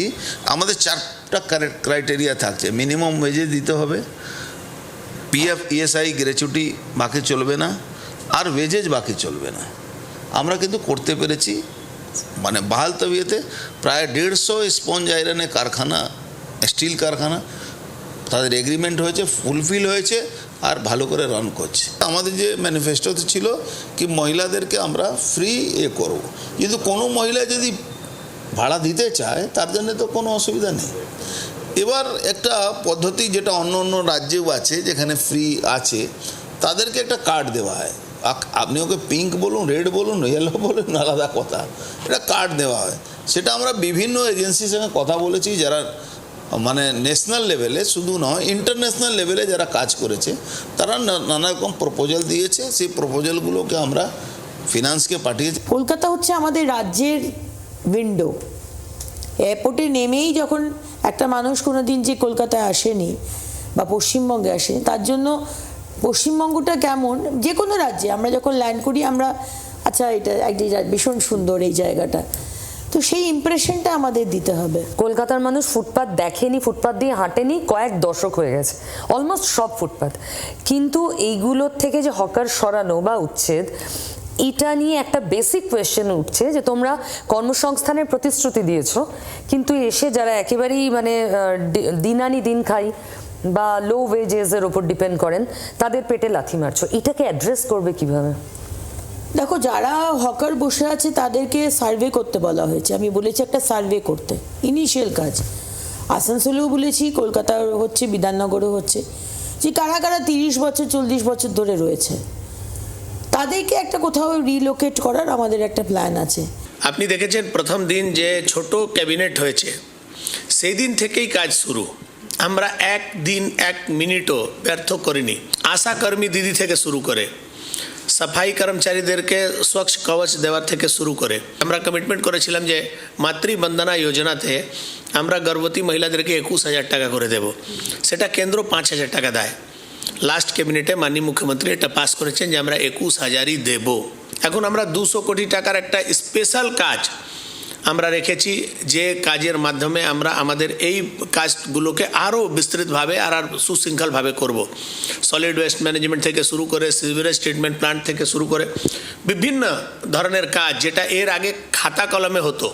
আমাদের 4টা ক্রাইটেরিয়া থাকছে। মিনিমাম ওয়েজে দিতে হবে, পিএফ ইএসআই গ্র্যাচুইটি বাকি চলবে না, আর ওয়েজেস বাকি চলবে না। আমরা কিন্তু করতে পেরেছি, মানে বাহাল তবিয়তে প্রায় 150 স্পঞ্জ আয়রনের কারখানা, স্টিল কারখানা, তাদের এগ্রিমেন্ট হয়েছে, ফুলফিল হয়েছে, আর ভালো করে রান করছে। আমাদের যে ম্যানিফেস্টোতে ছিল কি মহিলাদেরকে আমরা ফ্রি করব, কিন্তু কোনো মহিলা যদি ভাড়া দিতে চায় তার জন্য তো কোনো অসুবিধা নেই। এবার একটা পদ্ধতি যেটা অন্য অন্য রাজ্যেও আছে, যেখানে ফ্রি আছে, তাদেরকে একটা কার্ড দেওয়া হয়। আপনি ওকে পিঙ্ক বলুন, রেড বলুন, ইয়েলো বলুন, আলাদা কথা, এটা কার্ড দেওয়া হয়। সেটা আমরা বিভিন্ন এজেন্সির সঙ্গে কথা বলেছি, যারা মানে ন্যাশনাল লেভেলে শুধু নয়, ইন্টারন্যাশনাল লেভেলে যারা কাজ করেছে, তারা নানা রকম প্রপোজাল দিয়েছে। সেই প্রপোজালগুলোকে আমরা ফিনান্সকে পাঠিয়েছি। কলকাতা হচ্ছে আমাদের রাজ্যের উইন্ডো। এয়ারপোর্টে নেমেই যখন একটা মানুষ কোনো দিন যে কলকাতায় আসেনি বা পশ্চিমবঙ্গে আসেনি, তার জন্য পশ্চিমবঙ্গটা কেমন, যে কোনো রাজ্যে আমরা যখন ল্যান্ড করি, আমরা আচ্ছা এটা একটি ভীষণ সুন্দর এই জায়গাটা, তো সেই ইমপ্রেশনটা আমাদের দিতে হবে। কলকাতার মানুষ ফুটপাত দেখেনি, ফুটপাত দিয়ে হাঁটেনি কয়েক দশক হয়ে গেছে, অলমোস্ট সব ফুটপাত। কিন্তু এইগুলোর থেকে যে হকার সরানো বা উচ্ছেদ, এটা নিয়ে একটা বেসিক কোয়েশ্চেন উঠছে যে তোমরা কর্মসংস্থানের প্রতিশ্রুতি দিয়েছো, কিন্তু এসে যারা একেবারেই মানে দিন আনি দিন খাই বা লো ওয়েজেসের ওপর ডিপেন্ড করেন, তাদের পেটে লাথি মারছো, এটাকে অ্যাড্রেস করবে কিভাবে? দেখো, যারা হকার বসে আছে তাদেরকে সার্ভে করতে বলা হয়েছে। আমি বলেছি একটা সার্ভে করতে, ইনিশিয়াল কাজ। আসানসোলেও বলেছি, কলকাতার হচ্ছে, বিধাননগরও হচ্ছে, যে কারা কারা 30 বছর 40 বছর ধরে রয়েছে, তাদেরকে একটা কোথাও রিলোকেট করার আমাদের একটা প্ল্যান আছে। আপনি দেখেছেন প্রথম দিন যে ছোট ক্যাবিনেট হয়েছে, সেই দিন থেকেই কাজ শুরু। আমরা 1 দিন 1 মিনিটও ব্যর্থ করিনি। আশাকর্মী দিদি থেকে শুরু করে সাফাই কর্মচারীদেরকে স্বচ্ছ কবচ দেওয়ার থেকে শুরু করে আমরা কমিটমেন্ট করেছিলাম যে মাতৃবন্দনা যোজনাতে আমরা গর্ভবতী মহিলাদেরকে 21,000 টাকা করে দেব, সেটা কেন্দ্র 5,000 টাকা দেয়। লাস্ট ক্যাবিনেটে মাননীয় মুখ্যমন্ত্রী এটা পাস করেছেন যে আমরা 21,000ই দেব। এখন আমরা 200 কোটি টাকার একটা স্পেশাল কাজ আমরা রেখেছি, যে কাজের মাধ্যমে আমরা আমাদের এই কাজগুলোকে আরও বিস্তৃতভাবে আর সুশৃঙ্খলভাবে করব। সলিড ওয়েস্ট ম্যানেজমেন্ট থেকে শুরু করে সিভারেজ ট্রিটমেন্ট প্ল্যান্ট থেকে শুরু করে বিভিন্ন ধরনের কাজ, যেটা এর আগে খাতা কলমে হতো,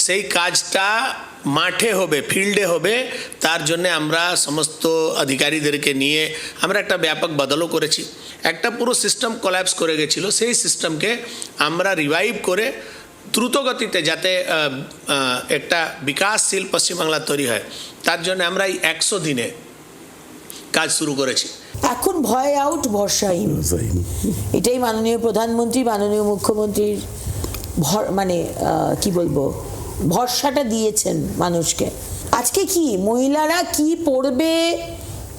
সেই কাজটা মাঠে হবে, ফিল্ডে হবে। তার জন্য আমরা সমস্ত অধিকারীদেরকে নিয়ে আমরা একটা ব্যাপক বদলও করেছি। একটা পুরো সিস্টেম কোল্যাপস করে গেছিল, সেই সিস্টেমকে আমরা রিভাইভ করে দ্রুত গতিতে যাতে একটা বিকাশশীল পশ্চিমবাংলা তৈরি হয়, তার জন্য আমরা এই 100 দিনে কাজ শুরু করেছি। এখন ভয় আউট, ভরসা ইন, এটাই মাননীয় প্রধানমন্ত্রী, মাননীয় মুখ্যমন্ত্রীর মানে কি বলবো, ভরসাটা দিয়েছেন মানুষকে। আজকে কি মহিলারা কি পরবে,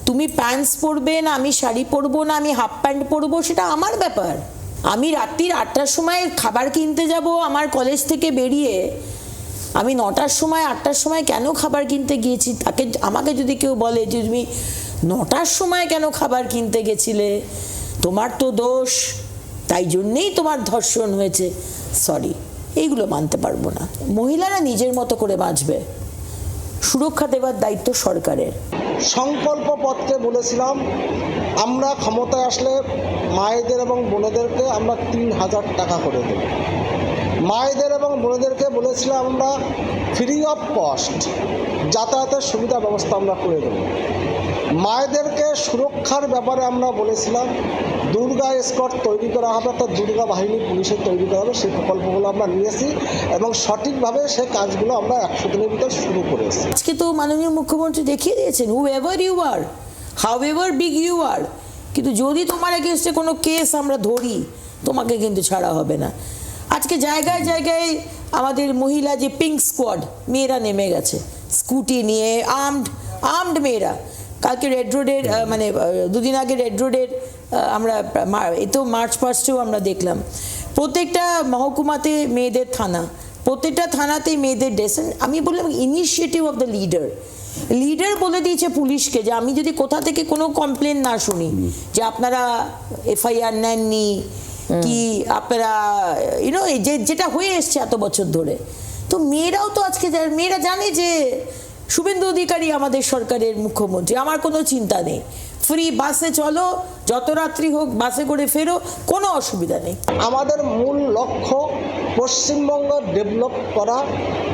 তুমি প্যান্টস পরবে না আমি শাড়ি পরবো না আমি হাফ প্যান্ট পরবো, সেটা আমার ব্যাপার। আমি রাত্রির 8টার সময় খাবার কিনতে যাব আমার কলেজ থেকে বেরিয়ে, আমি 9টার সময় 8টার সময় কেন খাবার কিনতে গিয়েছি, তাকে আমাকে যদি কেউ বলে যে তুমি 9টার সময় কেন খাবার কিনতে গেছিলে, তোমার তো দোষ, তাই জন্যেই তোমার ধর্ষণ হয়েছে, সরি, এইগুলো মানতে পারবো না। মহিলারা নিজের মতো করে বাঁচবে, সুরক্ষা দেওয়ার দায়িত্ব সরকারের। সংকল্প পত্রে বলেছিলাম আমরা ক্ষমতায় আসলে মায়েদের এবং বোনেদেরকে আমরা 3000 টাকা করে দেব। মায়েদের এবং বোনেদেরকে বলেছিলাম আমরা ফ্রি অফ কস্ট যাতায়াতের সুবিধা ব্যবস্থা আমরা করে দেব। মায়েদেরকে সুরক্ষার ব্যাপারে আমরা বলেছিলাম দুর্গা স্কট তৈরি করা হবে, অর্থাৎ দুর্গা বাহিনী পুলিশের তৈরি করা হবে। সেই প্রকল্পগুলো আমরা নিয়েছি এবং সঠিকভাবে সেই কাজগুলো আমরা 100 দিনের ভিতর শুরু করেছি। আজকে তো মাননীয় মুখ্যমন্ত্রী দেখিয়ে দিয়েছেন, whoever you are, however big you are, কিন্তু যদি তোমার এগেনস্টে কোনো কেস আমরা ধরি তোমাকে কিন্তু ছাড়া হবে না। আজকে জায়গায় জায়গায় আমাদের মহিলা যে পিঙ্ক স্কোয়াড মেয়েরা নেমে গেছে স্কুটি নিয়ে, আর্মড মেয়েরা। কালকে রেড রোডের মানে দুদিন আগে রেড রোডের আমরা এই তো মার্চ পাস্টেও আমরা দেখলাম প্রত্যেকটা মহকুমাতে মেয়েদের থানা, প্রত্যেকটা থানাতেই মেয়েদের ডেসেন। আমি বললাম ইনিশিয়েটিভ অফ দ্য লিডার বলে দিয়েছে পুলিশকে যে আমি যদি কোথা থেকে কোনো কমপ্লেন না শুনি যে আপনারা এফআইআর নেননি কি আপনারা ইউনো যেটা হয়ে এসছে এত বছর ধরে, তো মেয়েরাও তো আজকে মেয়েরা জানে যে শুভেন্দু অধিকারী আমাদের সরকারের মুখ্যমন্ত্রী, আমার কোনো চিন্তা নেই, ফ্রি বাসে চলো, যত রাত্রি হোক বাসে করে ফেরো, কোনো অসুবিধা নেই। আমাদের মূল লক্ষ্য পশ্চিমবঙ্গ ডেভেলপ করা।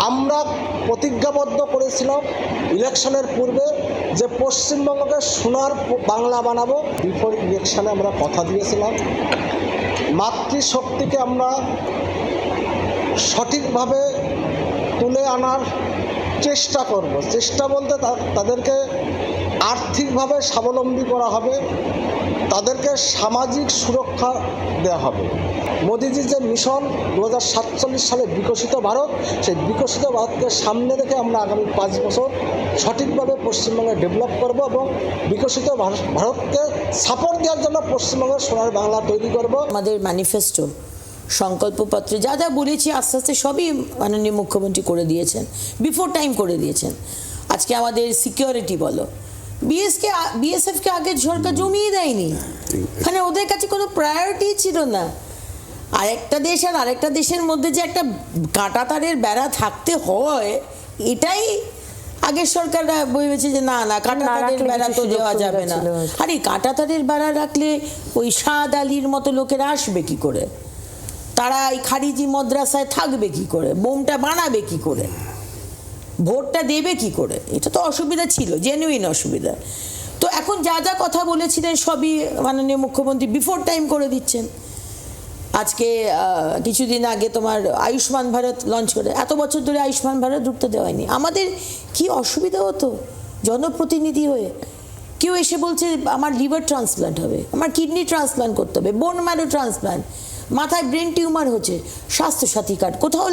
আমরা প্রতিজ্ঞাবদ্ধ করেছিলাম ইলেকশনের পূর্বে যে পশ্চিমবঙ্গকে সোনার বাংলা বানাবো। বিফোর ইলেকশনে আমরা কথা দিয়েছিলাম মাতৃশক্তিকে আমরা সঠিকভাবে তুলে আনার চেষ্টা করব। চেষ্টা বলতে তাদেরকে আর্থিকভাবে স্বাবলম্বী করা হবে, তাদেরকে সামাজিক সুরক্ষা দেওয়া হবে। মোদিজির যে মিশন 2047 সালে বিকশিত ভারত, সেই বিকশিত ভারতকে সামনে রেখে আমরা আগামী 5 বছর সঠিকভাবে পশ্চিমবঙ্গে ডেভেলপ করব এবং বিকশিত ভারতকে সাপোর্ট দেওয়ার জন্য পশ্চিমবঙ্গের সোনার বাংলা তৈরি করব। আমাদের ম্যানিফেস্টো সংকল্পপত্রে যা যা বলেছি আস্তে আস্তে সবই মাননীয় মুখ্যমন্ত্রী করে দিয়েছেন, বিফোর টাইম করে দিয়েছেন। আজকে আমাদের সিকিউরিটি বলো, বিএসএফকে আগে সরকার জমিয়ে দেয়নি, মানে ওদের কাছে কোনো প্রায়োরিটি ছিল না। আরেকটা দেশ আর আরেকটা দেশের মধ্যে যে একটা কাঁটাতারের বেড়া থাকতে হয়, এটাই আগের সরকাররা ভেবেছে যে না না কাঁটাতারের বেড়া তো দেওয়া যাবে না। আর এই কাঁটাতারের বেড়া রাখলে ওই সাদ আলীর মতো লোকেরা আসবে কি করে, তারা এই খারিজি মাদ্রাসায় থাকবে কি করে, বোমটা বানাবে কি করে, ভোটটা দেবে কি করে, এটা তো অসুবিধা ছিল, জেনুইন অসুবিধা। তো এখন যা যা কথা বলেছিলেন সবই মাননীয় মুখ্যমন্ত্রী বিফোর টাইম করে দিচ্ছেন। আজকে কিছুদিন আগে তোমার আয়ুষ্মান ভারত লঞ্চ করে, এত বছর ধরে আয়ুষ্মান ভারত ঢুকতে দেওয়া হয়নি। আমাদের কি অসুবিধা হতো জনপ্রতিনিধি হয়ে, কেউ এসে বলছে আমার লিভার ট্রান্সপ্লান্ট হবে, আমার কিডনি ট্রান্সপ্লান্ট করতে হবে, বোন ম্যারো ট্রান্সপ্লান্ট, মাথায় ব্রেন টিউমার হচ্ছে, স্বাস্থ্যসাথী কার্ড কোথাও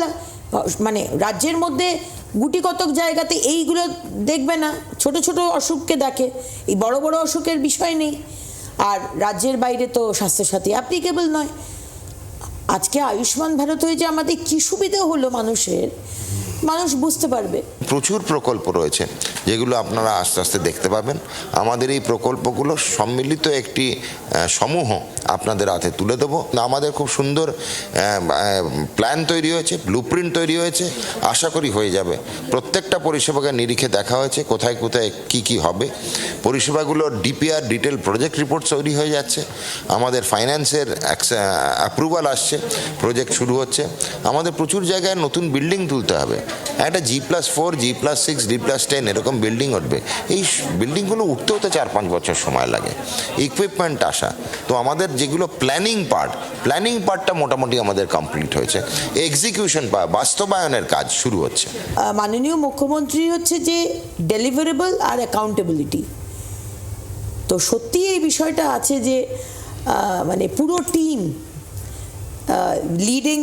মানে রাজ্যের মধ্যে গুটি কতক জায়গাতে এইগুলো দেখবে না, ছোট ছোট অসুখকে দেখে, এই বড় বড় অসুখের বিষয় নেই। আর রাজ্যের বাইরে তো স্বাস্থ্যসাথী অ্যাপ্লিকেবল নয়। আজকে আয়ুষ্মান ভারত হয়ে যে আমাদের কী সুবিধা হলো মানুষের, মানুষ বুঝতে পারবে। প্রচুর প্রকল্প রয়েছে যেগুলো আপনারা আস্তে আস্তে দেখতে পাবেন। আমাদের এই প্রকল্পগুলো সম্মিলিত একটি সমূহ আপনাদের হাতে তুলে দেবো। আমাদের খুব সুন্দর প্ল্যান তৈরি হয়েছে, ব্লুপ্রিন্ট তৈরি হয়েছে, আশা করি হয়ে যাবে। প্রত্যেকটা পরিষেবাকে নিরিখে দেখা হয়েছে কোথায় কোথায় কি কি হবে। পরিষেবাগুলোর ডিপিআর ডিটেল প্রজেক্ট রিপোর্ট তৈরি হয়ে যাচ্ছে, আমাদের ফাইন্যান্সের অ্যাপ্রুভাল আসছে, প্রজেক্ট শুরু হচ্ছে। আমাদের প্রচুর জায়গায় নতুন বিল্ডিং তুলতে হবে, একটা G+4, G+6, D+10 এরকম বিল্ডিং উঠবে। এই বিল্ডিংগুলো উঠতে হতে 4-5 বছর সময় লাগে, ইকুইপমেন্ট আসা। তো আমাদের যেগুলো প্ল্যানিং পার্টটা মোটামুটি আমাদের কমপ্লিট হয়েছে, এক্সিকিউশন বাস্তবায়নের কাজ শুরু হচ্ছে। মাননীয় মুখ্যমন্ত্রী হচ্ছে যে ডেলিভারেবল আর অ্যাকাউন্টেবিলিটি, তো সত্যি এই বিষয়টা আছে যে মানে পুরো টিম লিডিং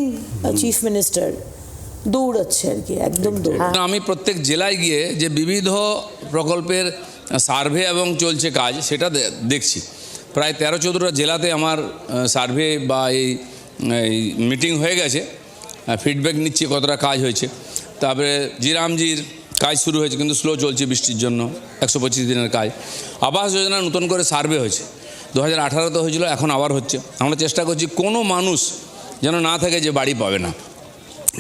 চিফ মিনিস্টার দৌড়াচ্ছে আর কি, একদম দৌড়। আমি প্রত্যেক জেলায় গিয়ে যে বিবিধ প্রকল্পের সার্ভে এবং চলছে কাজ সেটা দেখছি। প্রায় 13-14টা জেলাতে আমার সার্ভে বা এই মিটিং হয়ে গেছে, ফিডব্যাক নিচ্ছি কতটা কাজ হয়েছে। তারপরে জিরামজির কাজ শুরু হয়েছে কিন্তু স্লো চলছে বৃষ্টির জন্য, 125 দিনের কাজ। আবাস যোজনা নতুন করে সার্ভে হয়েছে, 2018-তে হয়েছিল, এখন আবার হচ্ছে। আমরা চেষ্টা করছি কোনো মানুষ যেন না থাকে যে বাড়ি পাবে না,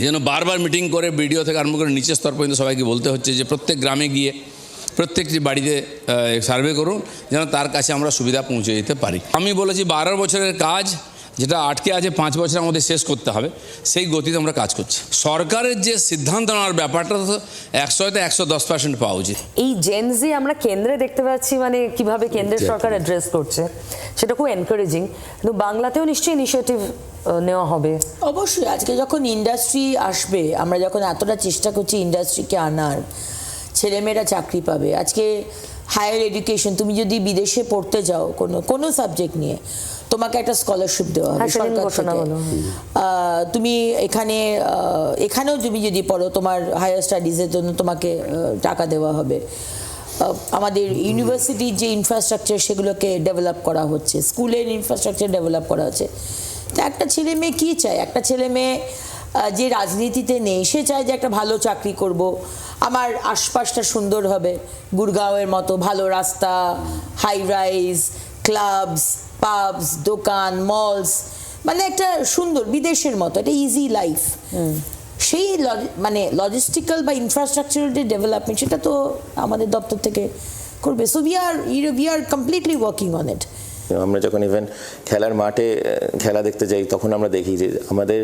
যেন বারবার মিটিং করে বিডিও থেকে আরম্ভ করে নিচের স্তর পর্যন্ত সবাইকে বলতে হচ্ছে যে প্রত্যেক গ্রামে গিয়ে প্রত্যেকটি বাড়িতে সার্ভে করুন, যেন তার কাছে আমরা সুবিধা পৌঁছে দিতে পারি। আমি বলেছি 12 বছরের কাজ যেটা আটকে আছে 5 বছরের মধ্যে শেষ করতে হবে, সেই গতিতে আমরা কাজ করছি। সরকারের যে সিদ্ধান্ত নেওয়ার ব্যাপারটা তো 100-তে 110% পাওয়া উচিত। এই জেনজি আমরা কেন্দ্রে দেখতে পাচ্ছি, মানে কিভাবে কেন্দ্রের সরকার অ্যাড্রেস করছে সেটা খুব এনকারেজিং, কিন্তু বাংলাতেও নিশ্চয়ই ইনিশিয়েটিভ নেওয়া হবে। অবশ্যই আজকে যখন ইন্ডাস্ট্রি আসবে, আমরা যখন এতটা চেষ্টা করছি ইন্ডাস্ট্রিকে আনার, ছেলেমেয়েরা চাকরি পাবে। আজকে হায়ার এডুকেশন, তুমি যদি বিদেশে পড়তে যাও কোনো সাবজেক্ট নিয়ে, তোমাকে একটা স্কলারশিপ দেওয়া হবে সরকার থেকে। তুমি এখানেও তুমি যদি পড়ো, তোমার হায়ার স্টাডিজের জন্য তোমাকে টাকা দেওয়া হবে। আমাদের ইউনিভার্সিটির যে ইনফ্রাস্ট্রাকচার সেগুলোকে ডেভেলপ করা হচ্ছে, স্কুলের ইনফ্রাস্ট্রাকচার ডেভেলপ করা হচ্ছে। তো একটা ছেলে মেয়ে কী চায়? একটা ছেলে মেয়ে যে রাজনীতিতে নেই, সে চায় যে একটা ভালো চাকরি করব, আমার আশপাশটা সুন্দর হবে, গুড়গাঁওয়ের মতো ভালো রাস্তা, হাই রাইজ, ক্লাবস, পাবস, দোকান, মলস, মানে একটা সুন্দর বিদেশের মতো একটা ইজি লাইফ। সেই মানে লজিস্টিক্যাল বা ইনফ্রাস্ট্রাকচারাল যে ডেভেলপমেন্ট, সেটা তো আমাদের দপ্তর থেকে করবে। So we are completely working on it. আমরা যখন ইভেন খেলার মাঠে খেলা দেখতে যাই, তখন আমরা দেখি যে আমাদের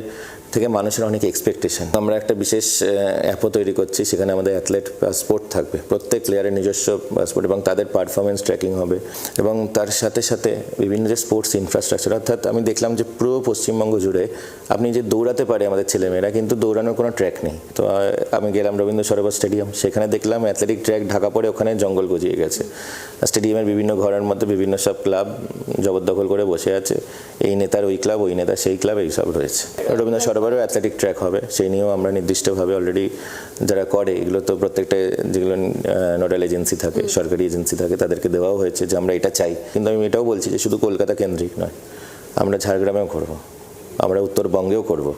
থেকে মানুষের অনেক এক্সপেকটেশন। আমরা একটা বিশেষ অ্যাপও তৈরি করছি, সেখানে আমাদের অ্যাথলেট পাসপোর্ট থাকবে, প্রত্যেক প্লেয়ারের নিজস্ব পাসপোর্ট, এবং তাদের পারফরমেন্স ট্র্যাকিং হবে। এবং তার সাথে সাথে বিভিন্ন যে স্পোর্টস ইনফ্রাস্ট্রাকচার, অর্থাৎ আমি দেখলাম যে পুরো পশ্চিমবঙ্গ জুড়ে আপনি যে দৌড়াতে পারে আমাদের ছেলেমেয়েরা, কিন্তু দৌড়ানোর কোনো ট্র্যাক নেই। তো আমি গেলাম রবীন্দ্র সরোবর স্টেডিয়াম, সেখানে দেখলাম অ্যাথলেটিক ট্র্যাক ঢাকা পড়ে ওখানে জঙ্গল গজিয়ে গেছে। স্টেডিয়ামের বিভিন্ন ঘরের মধ্যে বিভিন্ন সব ক্লাব জবরদখল করে বসে আছে, এই নেতার ওই ক্লাব, ওই নেতার সেই ক্লাব, এইসব রয়েছে। রবীন্দ্র সরোবরেও অ্যাথলেটিক ট্র্যাক হবে, সেই নিয়েও আমরা নির্দিষ্টভাবে অলরেডি যারা করে, এগুলো তো প্রত্যেকটা যেগুলো নোডাল এজেন্সি থাকে, সরকারি এজেন্সি থাকে, তাদেরকে দেওয়াও হয়েছে যে আমরা এটা চাই। কিন্তু আমি এটাও বলছি যে শুধু কলকাতা কেন্দ্রিক নয়, আমরা ঝাড়গ্রামেও করব, আমরা উত্তরবঙ্গেও করব,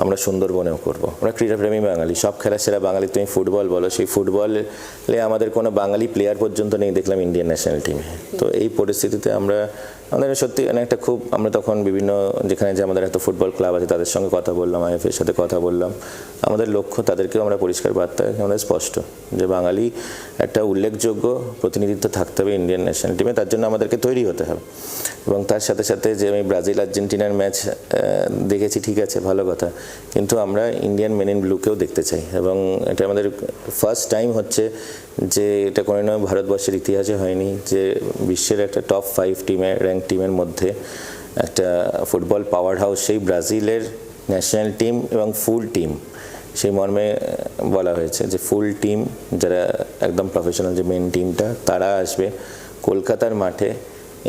আমরা সুন্দরবনেও করব। আমরা ক্রীড়াপ্রেমী বাঙালি, সব খেলা সেরা বাঙালি। তুমি ফুটবল বলো, সেই ফুটবলে আমাদের কোনো বাঙালি প্লেয়ার পর্যন্ত নেই দেখলাম ইন্ডিয়ান ন্যাশনাল টিমে। তো এই পরিস্থিতিতে আমাদের সত্যি একটা খুব, আমরা তখন বিভিন্ন যেখানে যে আমাদের এত ফুটবল ক্লাব আছে তাদের সঙ্গে কথা বললাম, আইএফের সাথে কথা বললাম। আমাদের লক্ষ্য, তাদেরকেও আমরা পরিষ্কার বার্তা আমাদের স্পষ্ট, যে বাঙালি একটা উল্লেখযোগ্য প্রতিনিধিত্ব থাকতে হবে ইন্ডিয়ান ন্যাশনাল টিমে, তার জন্য আমাদেরকে তৈরি হতে হবে। এবং তার সাথে সাথে যে আমি ব্রাজিল আর্জেন্টিনার ম্যাচ দেখেছি, ঠিক আছে, ভালো কথা, কিন্তু আমরা ইন্ডিয়ান মেন ইন ব্লুকেও দেখতে চাই। এবং এটা আমাদের ফার্স্ট টাইম হচ্ছে যে এটা কোনো নয়, ভারতবর্ষের ইতিহাসে হয়নি যে বিশ্বের একটা টপ 5 টিমের র্যাঙ্ক টিমের মধ্যে একটা ফুটবল পাওয়ার হাউস, সেই ব্রাজিলের ন্যাশনাল টিম এবং ফুল টিম, সেই মর্মে বলা হয়েছে যে ফুল টিম, যারা একদম প্রফেশনাল যে মেন টিমটা, তারা আসবে কলকাতার মাঠে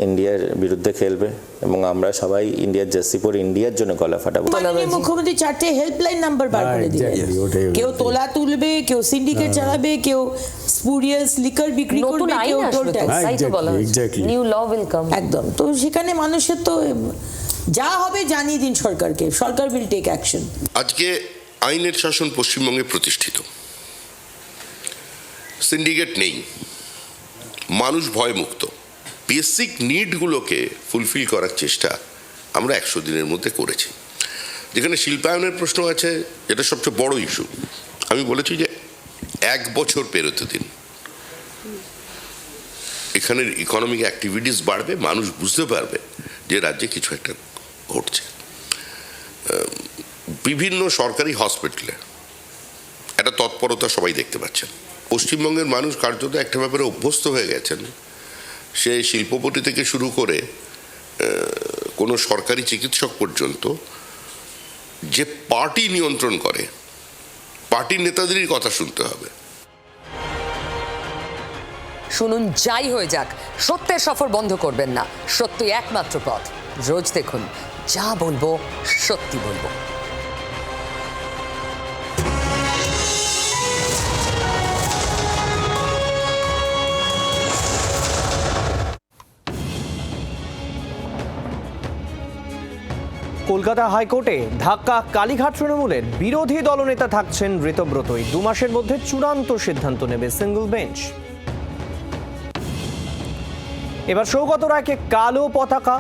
ইন্ডিয়ার বিরুদ্ধে খেলবে। এবং আমরা সবাই ইন্ডিয়ার জার্সি পরে ইন্ডিয়ার জন্য গলা ফাটাবো। মুখ্যমন্ত্রী 4টে হেল্পলাইন নাম্বার বার করে দিলেন। কেউ তোলা তুলবে, কেউ সিন্ডিকেট চালাবে, কেউ স্পুরিয়াস লিকার বিক্রি করবে, কেউ toll tax. New law will come. একদম। তো সেখানে মানুষের তো যা হবে জানিয়ে দিন সরকারকে, সরকার উইল টেক অ্যাকশন। আজকে আইনের শাসন পশ্চিমবঙ্গে প্রতিষ্ঠিত, সিন্ডিকেট নেই, মানুষ ভয়মুক্ত, বেসিক নিডগুলোকে ফুলফিল করার চেষ্টা আমরা 100 দিনের মধ্যে করেছি। যেখানে শিল্পায়নের প্রশ্ন আছে, এটা সবচেয়ে বড় ইস্যু, আমি বলেছি যে 1 বছর পেরোতে দিন, এখানের ইকোনমিক অ্যাক্টিভিটিস বাড়বে, মানুষ বুঝতে পারবে যে রাজ্যে কিছু একটা ঘটছে। বিভিন্ন সরকারি হসপিটালে একটা তৎপরতা সবাই দেখতে পাচ্ছেন। পশ্চিমবঙ্গের মানুষ কার্যত একটা ব্যাপারে অভ্যস্ত হয়ে গেছেন, সে শিল্পপতি থেকে শুরু করে কোনো সরকারি চিকিৎসক পর্যন্ত, যে পার্টি নিয়ন্ত্রণ করে, পার্টির নেতাদেরই কথা শুনতে হবে। শুনুন, যাই হয়ে যাক, সত্যের সফর বন্ধ করবেন না, সত্যই একমাত্র পথ। রোজ দেখুন যা বলবো সত্যি বলবো। কলকাতা হাইকোর্টে ধাক্কা কালীঘাট তৃণমূলের বিরোধী দলনেতা থাকছেন ঋতব্রতই। 2 মাসের মধ্যে চূড়ান্ত সিদ্ধান্ত নেবে সিঙ্গল বেঞ্চ। এবার সৌগত রায়কে কালো পতাকা।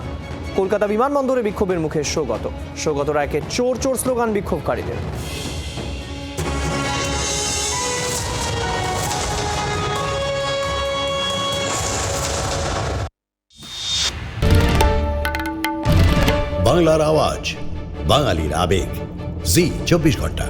কলকাতা বিমানবন্দরে বিক্ষোভের মুখে সৌগত রায়কে চোর চোর স্লোগান বিক্ষোভকারীদের। বাংলার আওয়াজ, বাঙালির আবেগ, জি 24 ঘন্টা।